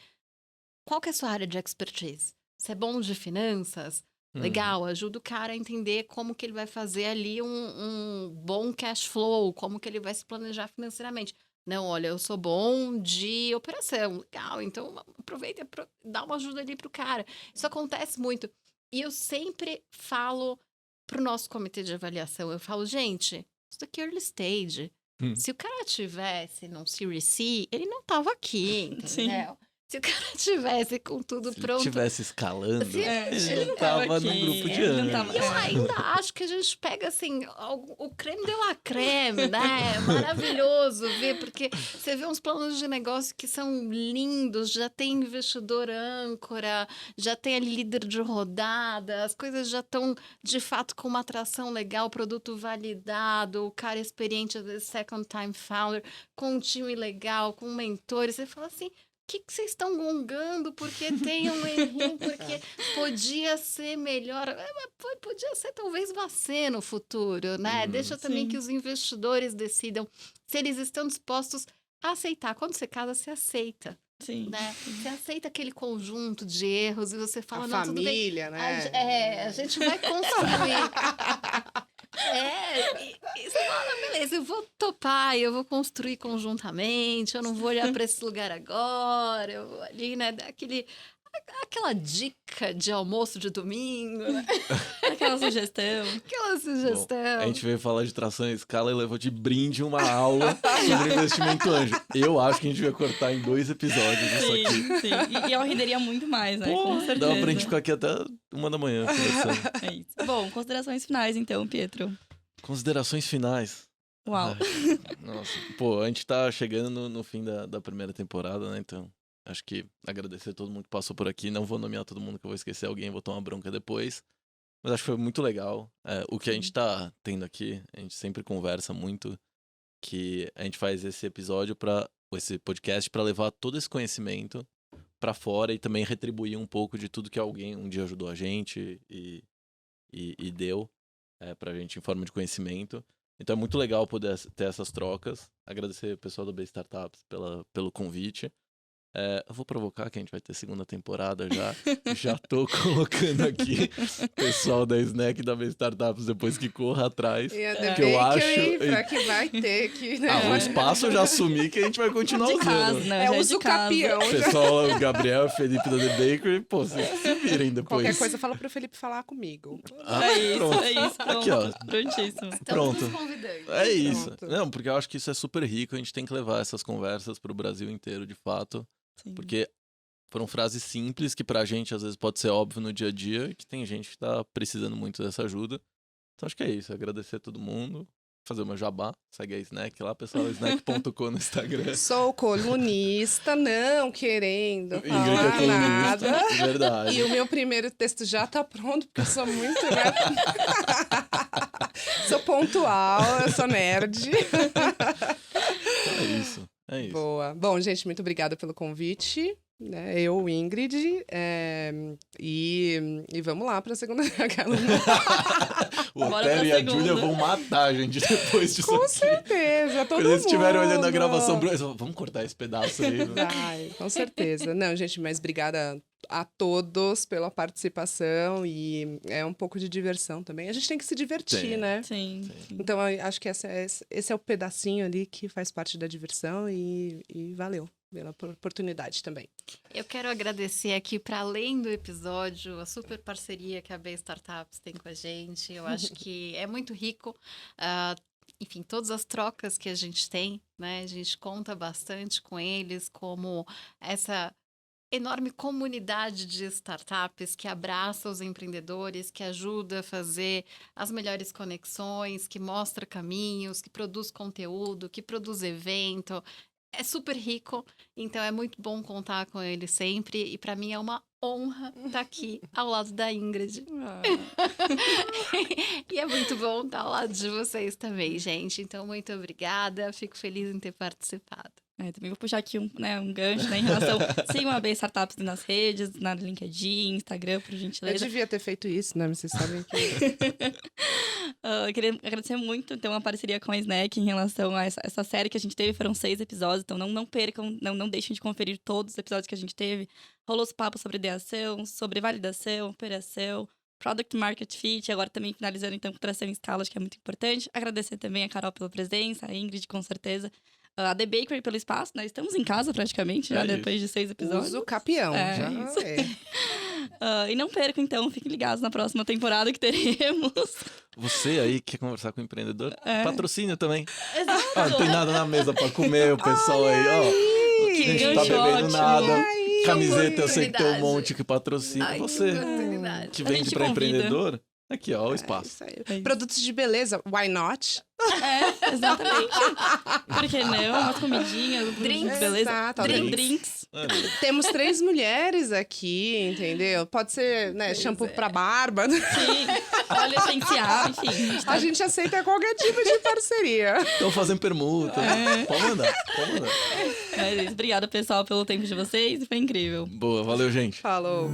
Qual que é a sua área de expertise? Você é bom de finanças? Legal, ajuda o cara a entender como que ele vai fazer ali um bom cash flow, como que ele vai se planejar financeiramente. Não, olha, eu sou bom de operação, legal, então aproveita e dá uma ajuda ali pro cara. Isso acontece muito. E eu sempre falo pro nosso comitê de avaliação, eu falo, gente, isso daqui é early stage. Se o cara tivesse num Series C, ele não tava aqui, entendeu? Se o cara tivesse com tudo Se pronto... ele tivesse escalando, Se- ele não tava aqui, no grupo de ele não ano. tava- E eu ainda acho que a gente pega, assim, o creme de la creme, né? Maravilhoso ver, porque você vê uns planos de negócio que são lindos, já tem investidor âncora, já tem ali líder de rodada, as coisas já estão, de fato, com uma atração legal, produto validado, o cara experiente, às vezes, second time founder, com um time legal, com mentores. Você fala assim, o que vocês estão gongando? Porque tem um errinho, porque podia ser melhor. Mas podia ser talvez você no futuro, né? Deixa também Sim. que os investidores decidam se eles estão dispostos a aceitar. Quando você casa, você aceita, Sim. né? Você aceita aquele conjunto de erros e você fala, A não, tudo bem. família, né? A gente vai construir. E você fala, beleza, eu vou topar, eu vou construir conjuntamente, eu não vou olhar para esse lugar agora, eu vou ali, né, aquela dica de almoço de domingo, né? Aquela sugestão. Aquela sugestão. A gente veio falar de tração em escala e levou de brinde uma aula sobre investimento anjo. Eu acho que a gente vai cortar em 2 episódios isso aqui. Sim. E eu renderia muito mais, né? Com certeza. Dá pra gente ficar aqui até 1h conversando. É isso. Bom, considerações finais então, Pietro. Considerações finais. Uau. Ai, nossa, pô, a gente tá chegando no fim da primeira temporada, né? Então, acho que agradecer a todo mundo que passou por aqui. Não vou nomear todo mundo, que eu vou esquecer alguém, vou tomar bronca depois. Mas acho que foi muito legal. O que a gente tá tendo aqui, a gente sempre conversa muito, que a gente faz esse podcast pra levar todo esse conhecimento pra fora e também retribuir um pouco de tudo que alguém um dia ajudou a gente e deu pra gente em forma de conhecimento. Então é muito legal poder ter essas trocas. Agradecer o pessoal do B Startups pelo convite. Eu vou provocar que a gente vai ter 2ª temporada já. Já tô colocando aqui o pessoal da Snack e da B Startups depois que corra atrás. E a que eu acho... pra que vai ter que... Né? O espaço eu já assumi que a gente vai continuar De usando. casa, né? Já uso de casa. capião. O pessoal, o Gabriel, o Felipe da The Bakery, pô, vocês se virem depois. Qualquer coisa, fala pro Felipe falar comigo. É isso, pronto. Aqui, ó. Prontíssimo. Estamos pronto. nos convidando. É isso. Pronto. Não, porque eu acho que isso é super rico, a gente tem que levar essas conversas pro Brasil inteiro, de fato. Sim. Porque foram frases simples que pra gente às vezes pode ser óbvio no dia a dia e que tem gente que tá precisando muito dessa ajuda. Então acho que é isso, agradecer a todo mundo, fazer o meu jabá, segue a Snack lá, pessoal, snack.com no Instagram. Sou colunista, não querendo Ingrid falar é colunista, nada. verdade. E o meu primeiro texto já tá pronto, porque eu sou muito... Né? Sou pontual, eu sou nerd. É isso, é isso. Boa. Bom, gente, muito obrigada pelo convite. Né? Eu, Ingrid, e vamos lá pra segunda. O Bora Otero pra e a segunda. Júlia vão matar a gente depois disso Com aqui. certeza, todo Quando mundo. eles estiverem olhando a gravação, eles vão, vamos cortar esse pedaço aí. Né? Vai, com certeza. Não, gente, mas obrigada a todos pela participação e é um pouco de diversão também. A gente tem que se divertir, Tem. né? Sim. Então, eu acho que esse é o pedacinho ali que faz parte da diversão e valeu pela oportunidade também. Eu quero agradecer aqui, para além do episódio, a super parceria que a B Startups tem com a gente. Eu acho que é muito rico. Enfim, todas as trocas que a gente tem, né? A gente conta bastante com eles, como essa enorme comunidade de startups que abraça os empreendedores, que ajuda a fazer as melhores conexões, que mostra caminhos, que produz conteúdo, que produz evento. É super rico, então é muito bom contar com ele sempre. E para mim é uma honra estar aqui ao lado da Ingrid. E é muito bom estar ao lado de vocês também, gente. Então, muito obrigada. Fico feliz em ter participado. Também vou puxar aqui um gancho, né, em relação... Sigam a B Startups nas redes, na LinkedIn, Instagram, por Eu gentileza. devia ter feito isso, né? Mas vocês sabem que... Eu queria agradecer muito, então, a parceria com a Snack em relação a essa série que a gente teve. Foram 6 episódios, então não percam, não deixem de conferir todos os episódios que a gente teve. Rolou os papos sobre ideação, sobre validação, operação, Product Market Fit, agora também finalizando, então, com tração em escala, acho que é muito importante. Agradecer também a Carol pela presença, a Ingrid, com certeza. A The Bakery pelo espaço, né? Estamos em casa praticamente, já depois de 6 episódios. Uso capião. Já isso. é. E não percam, então, fiquem ligados na próxima temporada que teremos. Você aí que quer conversar com o empreendedor, patrocínio também. Exato. Não tem nada na mesa pra comer, o pessoal aí, ó. A gente não tá gancho bebendo ótimo. nada. Ai, Camiseta, eu sei que tem um oportunidade. monte que patrocina. Ai, Você que oportunidade. que A vende gente pra convida. empreendedor, aqui ó, o espaço. Isso aí. É isso. Produtos de beleza, why not? É, exatamente. Por que não? Umas comidinhas, Drinks. beleza? Exato, Drinks. Temos 3 mulheres aqui, entendeu? Pode ser, né, shampoo pra barba. Sim, óleo essencial, enfim. A gente aceita qualquer tipo de parceria. Estão fazendo permuta. Pode mandar. Mas é isso. Obrigada, pessoal, pelo tempo de vocês. Foi incrível. Boa, valeu, gente. Falou.